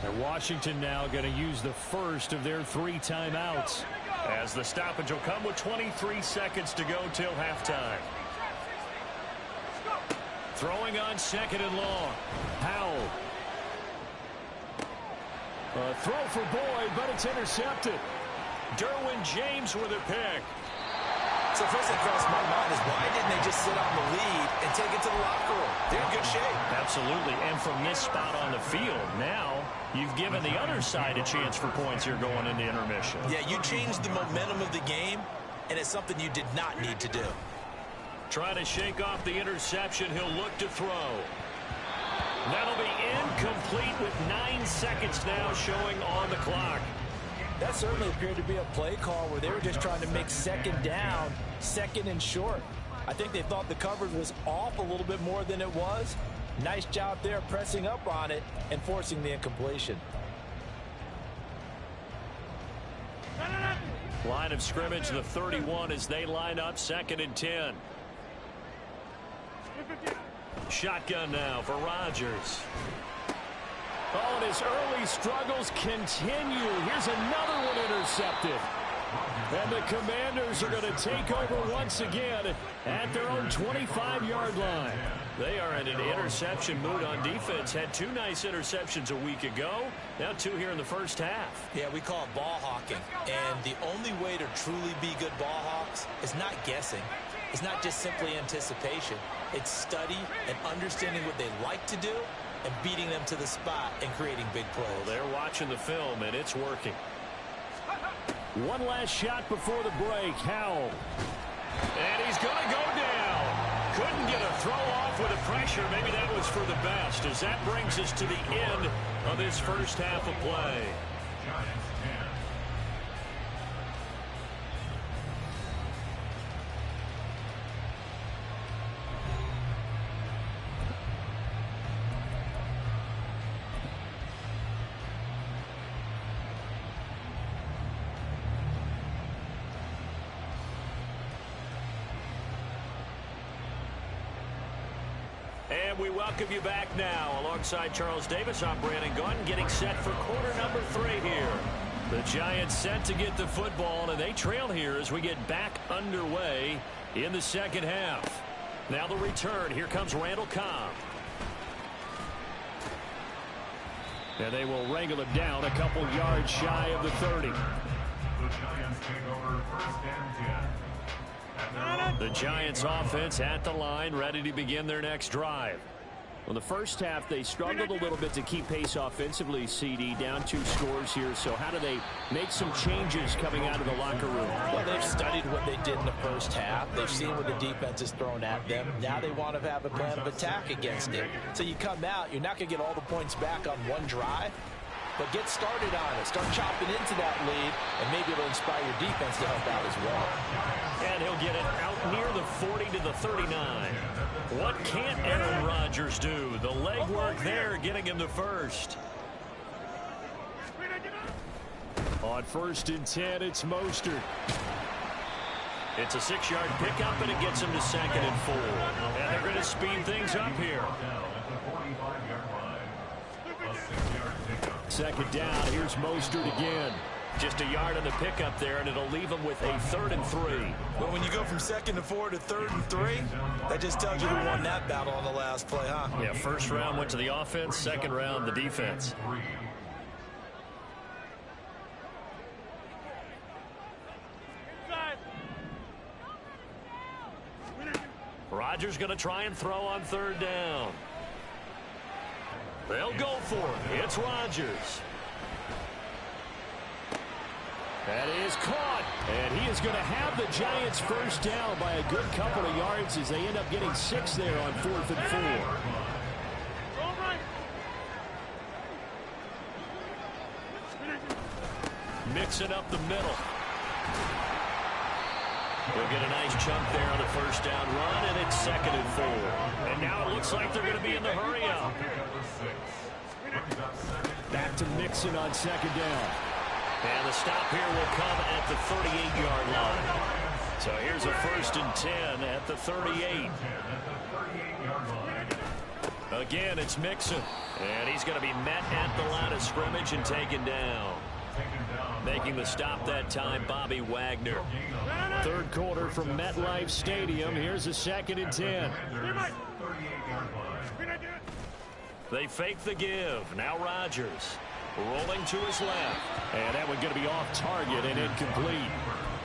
And Washington now going to use the first of their 3 timeouts, as the stoppage will come with 23 seconds to go till halftime. Throwing on 2nd and long. Howell. A throw for Boyd, but it's intercepted. Derwin James with a pick. So first thing crossed my mind is why didn't they just sit on the lead and take it to the locker room? They're in good shape. Absolutely. And from this spot on the field, now you've given the other side a chance for points here going into intermission. Yeah, you changed the momentum of the game, and it's something you did not need to do. Trying to shake off the interception. He'll look to throw. That'll be incomplete with 9 seconds now showing on the clock. That certainly appeared to be a play call where they were just trying to make second down, second and short. I think they thought the coverage was off a little bit more than it was. Nice job there pressing up on it and forcing the incompletion. Line of scrimmage, the 31 as they line up 2nd and 10. Shotgun now for Rodgers. Oh, and his early struggles continue. Here's another one intercepted. And the Commanders are going to take over once again at their own 25-yard line. They are in an interception mood on defense. Had 2 nice interceptions a week ago. Now 2 here in the first half. Yeah, we call it ball hawking. And the only way to truly be good ball hawks is not guessing. It's not just simply anticipation. It's study and understanding what they like to do and beating them to the spot and creating big plays. Well, they're watching the film, and it's working. One last shot before the break. Howell. And he's going to go down. Couldn't get a throw off with the pressure. Maybe that was for the best, as that brings us to the end of this first half of play. And we welcome you back now. Alongside Charles Davis, I'm Brandon Gunn, getting set for quarter number 3 here. The Giants set to get the football, and they trail here as we get back underway in the second half. Now the return. Here comes Randall Cobb. And they will wrangle him down a couple yards shy of the 30. The Giants take over 1st and 10. The Giants offense at the line, ready to begin their next drive. Well, the first half, they struggled a little bit to keep pace offensively, CD, down 2 scores here. So how do they make some changes coming out of the locker room? Well, they've studied what they did in the first half. They've seen what the defense is throwing at them. Now they want to have a plan of attack against it. So you come out, you're not going to get all the points back on one drive, but get started on it. Start chopping into that lead, and maybe it'll inspire your defense to help out as well. And he'll get it out near the 40 to the 39. What can't Aaron Rodgers do? The leg work there, getting him the first. On 1st and 10, it's Mostert. It's a 6-yard pickup, and it gets him to 2nd and 4. And they're going to speed things up here. 2nd down. Here's Mostert again. Just a yard on the pickup there, and it'll leave him with a 3rd and 3. But when you go from 2nd and 4 to 3rd and 3, that just tells you who won that battle on the last play, huh? Yeah, first round went to the offense, second round the defense. Rodgers going to try and throw on 3rd down. They'll go for it. It's Rodgers. That is caught. And he is going to have the Giants first down by a good couple of yards as they end up getting 6 there on 4th and 4. Mixing up the middle. We'll get a nice chunk there on the first down run, and it's 2nd and 4. And now it looks like they're going to be in the hurry up. Back to Mixon on 2nd down. And the stop here will come at the 38-yard line. So here's a 1st and 10 at the 38. Again, it's Mixon. And he's going to be met at the line of scrimmage and taken down. Making the stop that time, Bobby Wagner. 3rd quarter from MetLife Stadium. Here's a 2nd and 10. They fake the give. Now Rodgers rolling to his left. And that one's going to be off target and incomplete.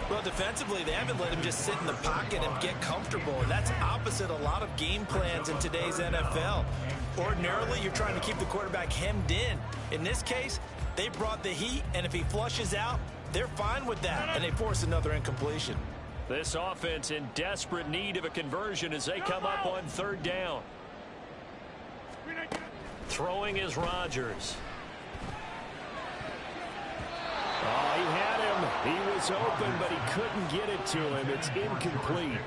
Well, defensively, they haven't let him just sit in the pocket and get comfortable. And that's opposite a lot of game plans in today's NFL. Ordinarily, you're trying to keep the quarterback hemmed in. In this case, they brought the heat, and if he flushes out, they're fine with that, and they force another incompletion. This offense in desperate need of a conversion as they come up on 3rd down. Throwing is Rodgers. Oh, he had him. He was open, but he couldn't get it to him. It's incomplete.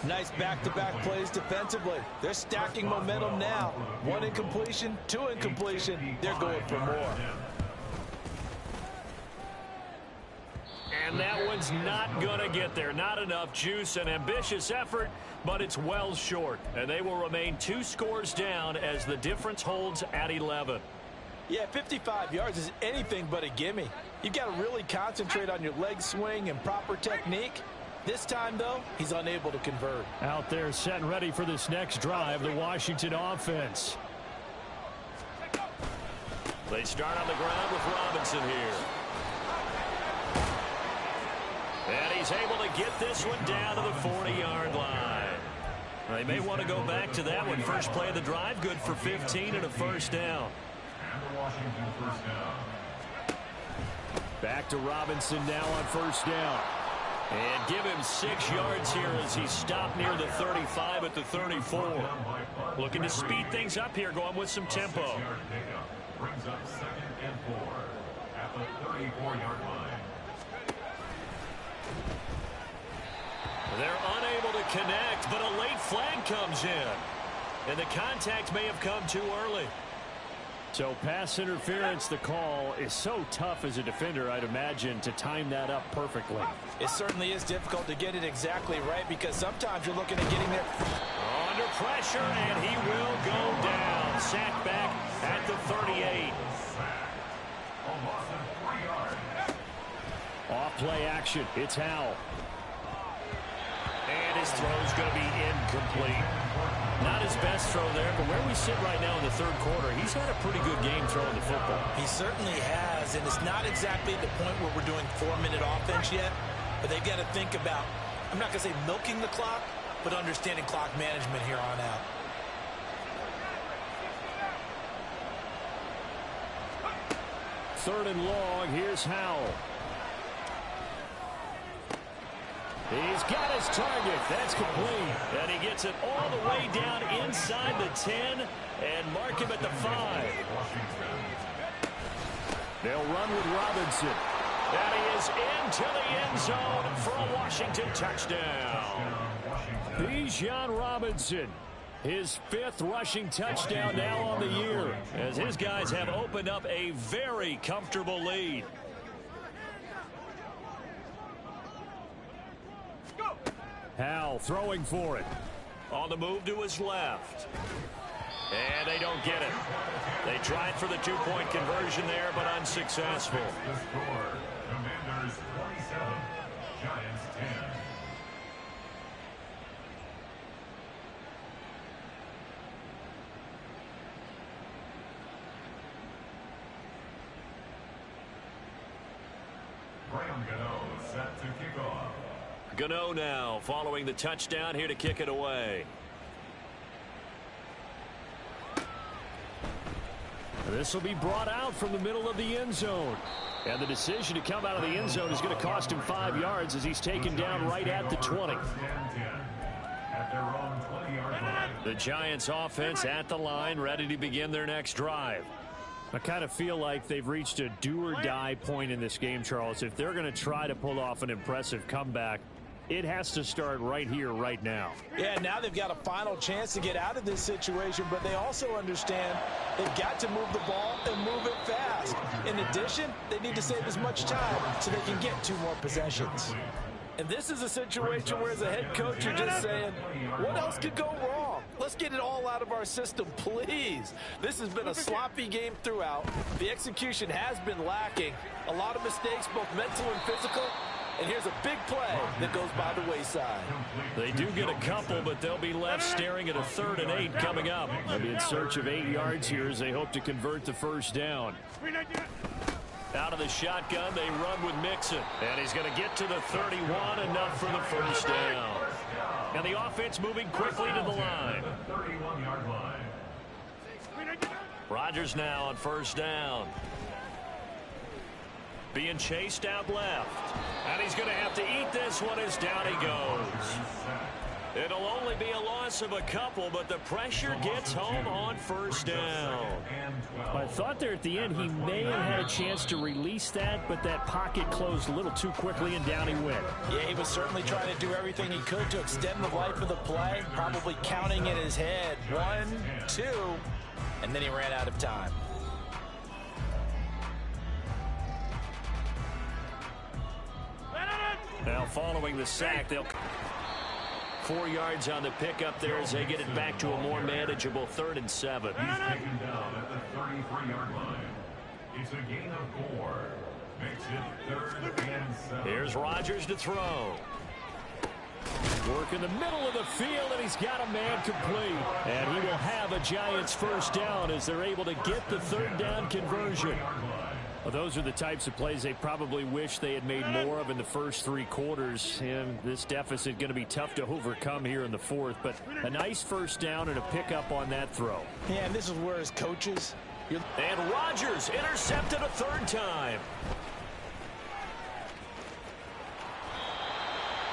Nice back-to-back plays defensively. They're stacking momentum now. 1 incompletion, 2 incompletion. They're going for more. And that one's not going to get there. Not enough juice. An ambitious effort, but it's well short. And they will remain 2 scores down as the difference holds at 11. Yeah, 55 yards is anything but a gimme. You've got to really concentrate on your leg swing and proper technique. This time, though, he's unable to convert. Out there set and ready for this next drive, the Washington offense. They start on the ground with Robinson here. And he's able to get this one down to the 40-yard line. They may want to go back to that one. First play of the drive, good for 15 and a first down. And the Washington first down. Back to Robinson now on first down. And give him 6 yards here as he stopped near the 35 at the 34. Looking to speed things up here, going with some tempo. Brings up 2nd and 4 at the 34-yard line. They're unable to connect, but a late flag comes in. And the contact may have come too early. So pass interference, the call is so tough as a defender, I'd imagine, to time that up perfectly. It certainly is difficult to get it exactly right because sometimes you're looking at getting there. Under pressure, and he will go down. Sacked back at the 38. Off play action. It's Howell. And his throw's going to be incomplete. Not his best throw there, but where we sit right now in the third quarter, he's had a pretty good game throwing the football. He certainly has, and it's not exactly the point where we're doing 4-minute offense yet, but they've got to think about, I'm not going to say milking the clock, but understanding clock management here on out. Third and long, here's Howell. He's got his target. That's complete. And he gets it all the way down inside the 10 and mark him at the 5. They'll run with Robinson. And he is into the end zone for a Washington touchdown. Bijan Robinson, his 5th rushing touchdown now on the year, as his guys have opened up a very comfortable lead. Howell throwing for it. On the move to his left. And they don't get it. They tried for the 2-point conversion there, but unsuccessful. The score, Commanders 27, Giants 10. Graham Gano set to kick off. Gano now following the touchdown here to kick it away. This will be brought out from the middle of the end zone. And the decision to come out of the end zone is going to cost him 5 yards as he's taken down right at the 20. The Giants offense at the line, ready to begin their next drive. I kind of feel like they've reached a do-or-die point in this game, Charles. If they're going to try to pull off an impressive comeback, it has to start right here, right now. Yeah, now they've got a final chance to get out of this situation, but they also understand they've got to move the ball and move it fast. In addition, they need to save as much time so they can get 2 more possessions. And this is a situation where, as a head coach, you're just saying, what else could go wrong? Let's get it all out of our system, please. This has been a sloppy game throughout. The execution has been lacking. A lot of mistakes, both mental and physical. And here's a big play that goes by the wayside. They do get a couple, but they'll be left staring at a 3rd and 8 coming up. They'll be in search of 8 yards here as they hope to convert the first down. Out of the shotgun, they run with Mixon. And he's going to get to the 31, enough for the first down. And the offense moving quickly to the line. Rodgers now on first down. Being chased out left. And he's going to have to eat this one as down he goes. It'll only be a loss of a couple, but the pressure gets home on first down. I thought there at the end he may have had a chance to release that, but that pocket closed a little too quickly, and down he went. Yeah, he was certainly trying to do everything he could to extend the life of the play, probably counting in his head 1, 2, and then he ran out of time. Now following the sack, they'll 4 yards on the pickup there as they get it back to a more manageable 3rd and 7. He's taken down at the 33-yard line. It's a gain of 4. Makes it 3rd and 7. Here's Rodgers to throw. Work in the middle of the field, and he's got a man complete. And he will have a Giants first down as they're able to get the 3rd down conversion. Well, those are the types of plays they probably wish they had made more of in the first 3 quarters. And this deficit going to be tough to overcome here in the 4th. But a nice first down and a pickup on that throw. Yeah, and this is where his coaches... And Rodgers intercepted a 3rd time.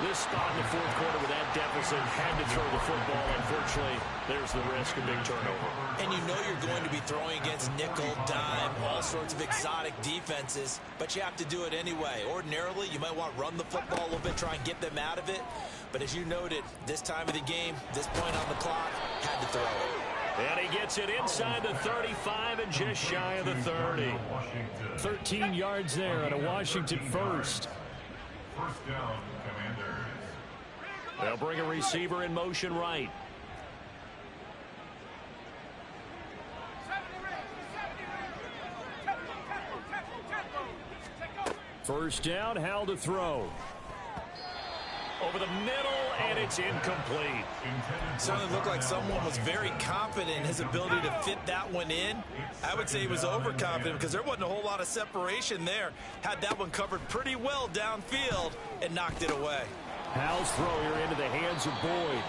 This spot in the 4th quarter with that deficit had to throw the football. Unfortunately, there's the risk of big turnover. And you know you're going to be throwing against nickel, dime, all sorts of exotic defenses, but you have to do it anyway. Ordinarily, you might want to run the football a little bit, try and get them out of it. But as you noted, this time of the game, this point on the clock, had to throw it. And he gets it inside the 35 and just shy of the 30. 13 yards there on a Washington first. First down, Commanders. They'll bring a receiver in motion right. First down, Hal to throw. Over the middle, and it's incomplete. Certainly looked like someone was very confident in his ability to fit that one in. I would say he was overconfident because there wasn't a whole lot of separation there. Had that one covered pretty well downfield and knocked it away. Hal's throw here into the hands of Boyd.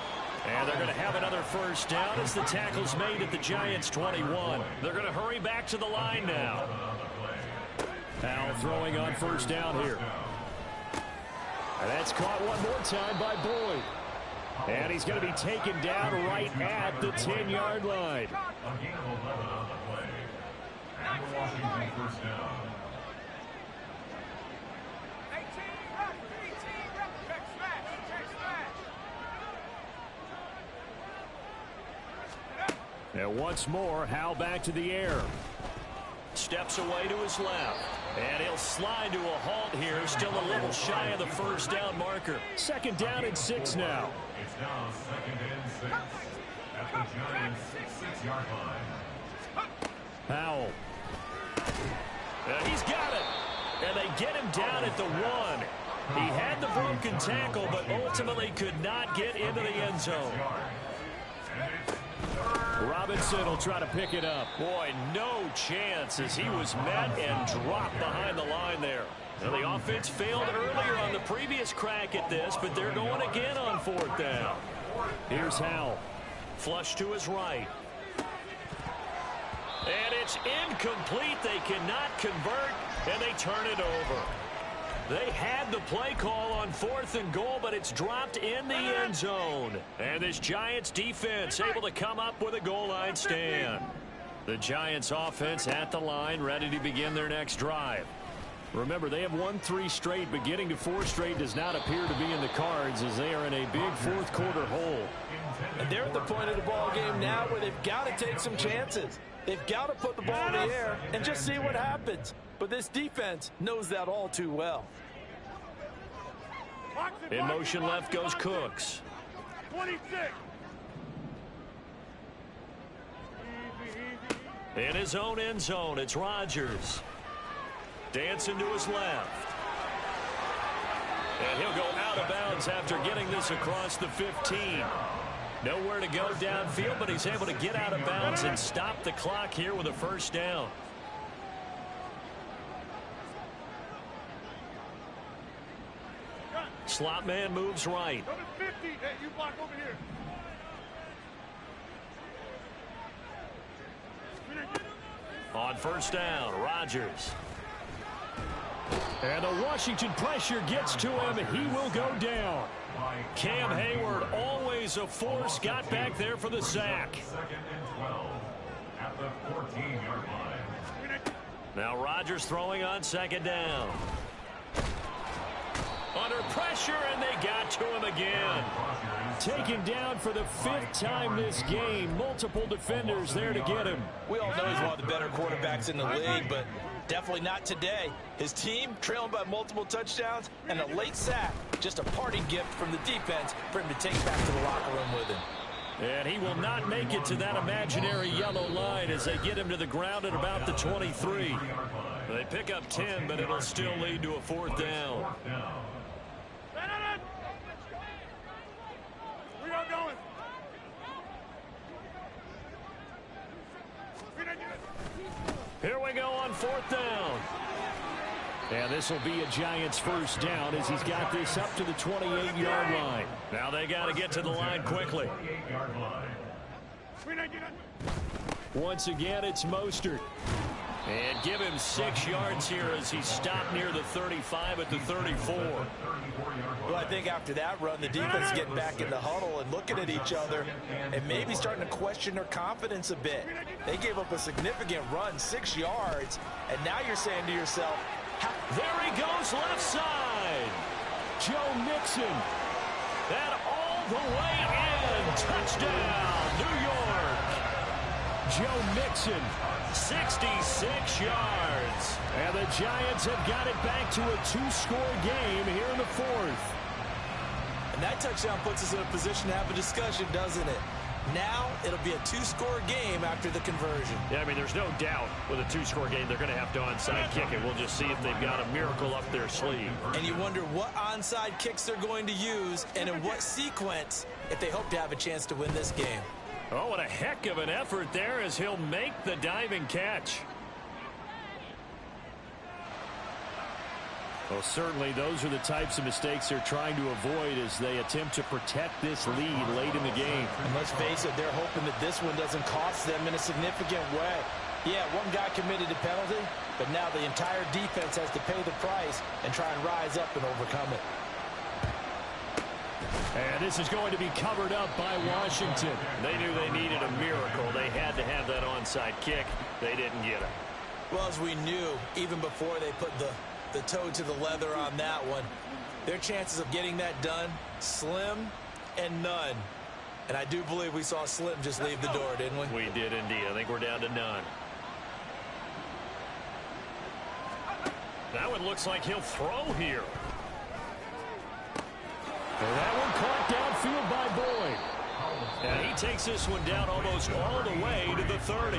And they're going to have another first down as the tackle's made at the Giants' 21. They're going to hurry back to the line now. Hal throwing on first down here. And that's caught one more time by Boyd. And he's going to be taken down right at the 10-yard line. A gain of 11 on the play. And the Washington first down. And once more, Hal back to the air. Steps away to his left. And he'll slide to a halt here. Still a little shy of the first down marker. 2nd down and 6 now. It's now 2nd and 6 at the Giants' 6-yard line. Howell. And he's got it. And they get him down at the 1. He had the broken tackle, but ultimately could not get into the end zone. Robinson will try to pick it up. Boy, no chance as he was met and dropped behind the line there. Now, the offense failed earlier on the previous crack at this, but they're going again on 4th down. Here's Hal. Flush to his right. And it's incomplete. They cannot convert, and they turn it over. They had the play call on 4th and goal, but it's dropped in the end zone. And this Giants defense able to come up with a goal line stand. The Giants offense at the line, ready to begin their next drive. Remember, they have won 3 straight, but getting to 4 straight does not appear to be in the cards as they are in a big 4th quarter hole. And they're at the point of the ball game now where they've got to take some chances. They've got to put the ball in the air and just see what happens. But this defense knows that all too well. In motion left goes Cooks. 26. In his own end zone, it's Rodgers. Dancing to his left. And he'll go out of bounds after getting this across the 15. Nowhere to go downfield, but he's able to get out of bounds and stop the clock here with a first down. Slot man moves right. Number 50. Hey, you block over here. On first down, Rodgers. And the Washington pressure gets to him. He will go down. Cam Hayward, always a force, got back there for the sack. 2nd and 12 at the 14-yard line. Now Rodgers throwing on 2nd down. Under pressure, and they got to him again. Taken down for the 5th time this game. Multiple defenders there to get him. We all know he's one of the better quarterbacks in the league, but definitely not today. His team trailing by multiple touchdowns and a late sack. Just a parting gift from the defense for him to take back to the locker room with him. And he will not make it to that imaginary yellow line as they get him to the ground at about the 23. They pick up 10, but it'll still lead to a 4th down. We are going. Here we go on 4th down. And this will be a Giants 1st down as he's got this up to the 28-yard line. Now they got to get to the line quickly. Once again, it's Mostert. And give him 6 yards here as he stopped near the 35 at the 34. Well, I think after that run, the defense is getting back in the huddle and looking at each other and maybe starting to question their confidence a bit. They gave up a significant run, 6 yards, and now you're saying to yourself, there he goes left side. Joe Mixon. And all the way in. Touchdown, New York. Joe Mixon. 66 yards. And the Giants have got it back to a 2-score game here in the 4th. And that touchdown puts us in a position to have a discussion, doesn't it? Now it'll be a 2-score game after the conversion. Yeah, I mean, there's no doubt with a 2-score game they're going to have to onside kick it. We'll just see if they've got a miracle up their sleeve. And you wonder what onside kicks they're going to use and in what sequence if they hope to have a chance to win this game. Oh, what a heck of an effort there as he'll make the diving catch. Well, certainly those are the types of mistakes they're trying to avoid as they attempt to protect this lead late in the game. And let's face it, they're hoping that this one doesn't cost them in a significant way. Yeah, one guy committed a penalty, but now the entire defense has to pay the price and try and rise up and overcome it. And this is going to be covered up by Washington. They knew they needed a miracle. They had to have that onside kick. They didn't get it. Well, as we knew, even before they put the toe to the leather on that one, their chances of getting that done, slim and none. And I do believe we saw Slim just leave the door, didn't we? We did indeed. I think we're down to none. That one looks like he'll throw here. And that one caught downfield by Boyd. And he takes this one down almost all the way to the 30.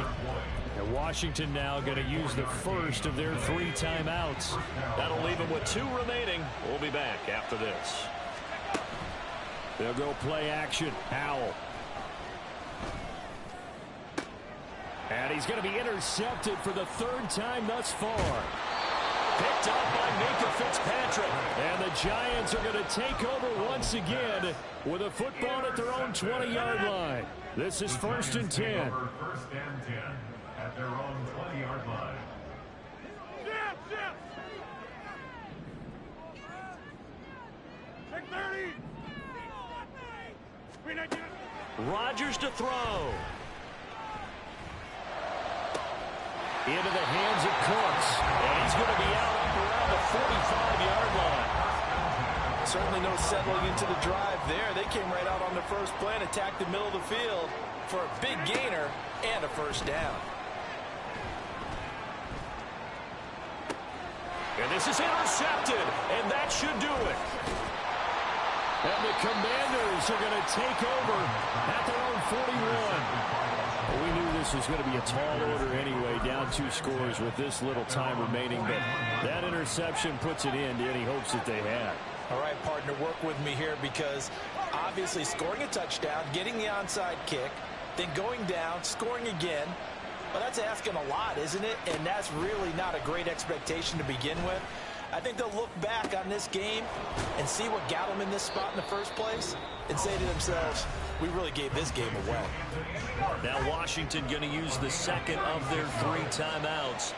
And Washington now going to use the first of their 3 timeouts. That'll leave them with 2 remaining. We'll be back after this. They'll go play action. Howell. And he's going to be intercepted for the 3rd time thus far. Picked up by Minka Fitzpatrick. And the Giants are going to take over once again with a football at their own 20-yard line. This is 1st and 10. 1st and 10 at their own 20-yard line. Take 30. Rodgers to throw. Into the hands of Cooks. And he's going to be out up around the 45-yard line. Certainly no settling into the drive there. They came right out on the first play and attacked the middle of the field for a big gainer and a 1st down. And this is intercepted, and that should do it. And the Commanders are going to take over at their own 41. Well, we knew this was going to be a tall order anyway, down 2 scores with this little time remaining, but that interception puts it in to any hopes that they had. All right, partner, work with me here because obviously scoring a touchdown, getting the onside kick, then going down, scoring again, well, that's asking a lot, isn't it? And that's really not a great expectation to begin with. I think they'll look back on this game and see what got them in this spot in the first place and say to themselves, we really gave this game away. Now Washington going to use the second of their 3 timeouts.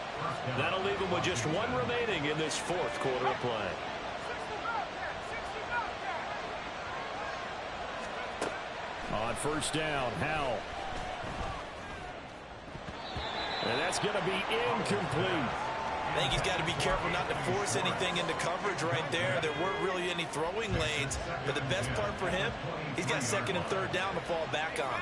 That'll leave them with just 1 remaining in this 4th quarter of play. On first down, Howell. And that's going to be incomplete. I think he's got to be careful not to force anything into coverage right there. There weren't really any throwing lanes. But the best part for him, he's got 2nd and 3rd down to fall back on.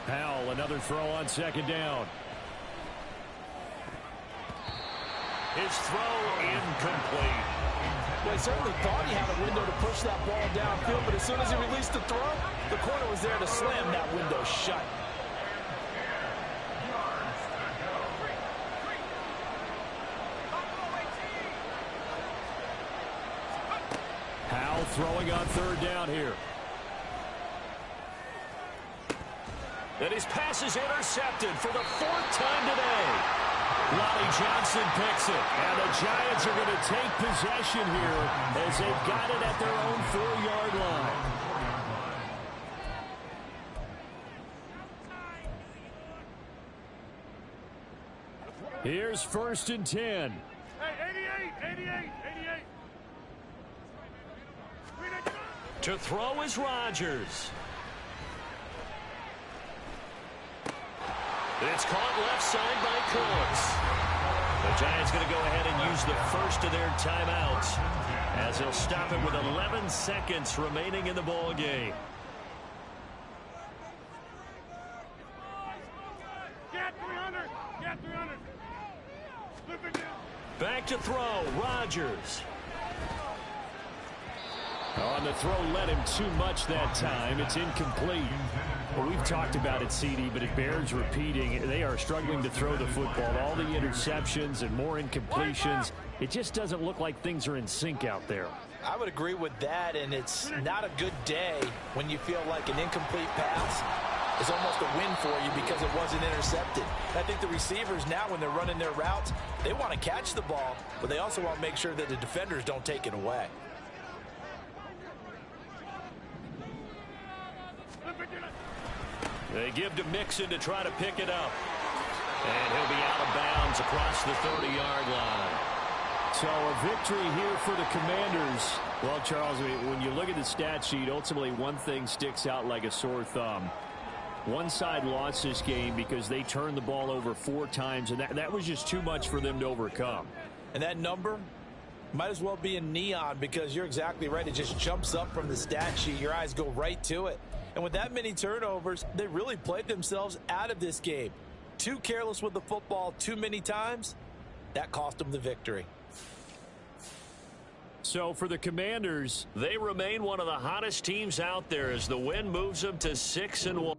Howell, another throw on 2nd down. His throw incomplete. Well, he certainly thought he had a window to push that ball downfield, but as soon as he released the throw, the corner was there to slam that window shut. Howell throwing on 3rd down here. And his pass is intercepted for the 4th time today. Lonnie Johnson picks it. And the Giants are going to take possession here as they've got it at their own 4-yard line. Here's 1st and 10. Hey, 88. To throw is Rodgers. It's caught left side by Cooks. The Giants going to go ahead and use the first of their timeouts as they'll stop it with 11 seconds remaining in the ball game. Get 300. Flip it down. Back to throw, Rodgers. On the throw, led him too much that time. It's incomplete. Well, we've talked about it, CD, but it bears repeating. They are struggling to throw the football. All the interceptions and more incompletions. It just doesn't look like things are in sync out there. I would agree with that, and it's not a good day when you feel like an incomplete pass is almost a win for you because it wasn't intercepted. I think the receivers now, when they're running their routes, they want to catch the ball, but they also want to make sure that the defenders don't take it away. They give to Mixon to try to pick it up. And he'll be out of bounds across the 30-yard line. So a victory here for the Commanders. Well, Charles, when you look at the stat sheet, ultimately one thing sticks out like a sore thumb. One side lost this game because they turned the ball over 4 times, and that was just too much for them to overcome. And that number might as well be in neon because you're exactly right. It just jumps up from the stat sheet. Your eyes go right to it. And with that many turnovers, they really played themselves out of this game. Too careless with the football too many times. That cost them the victory. So for the Commanders, they remain one of the hottest teams out there as the win moves them to 6-1.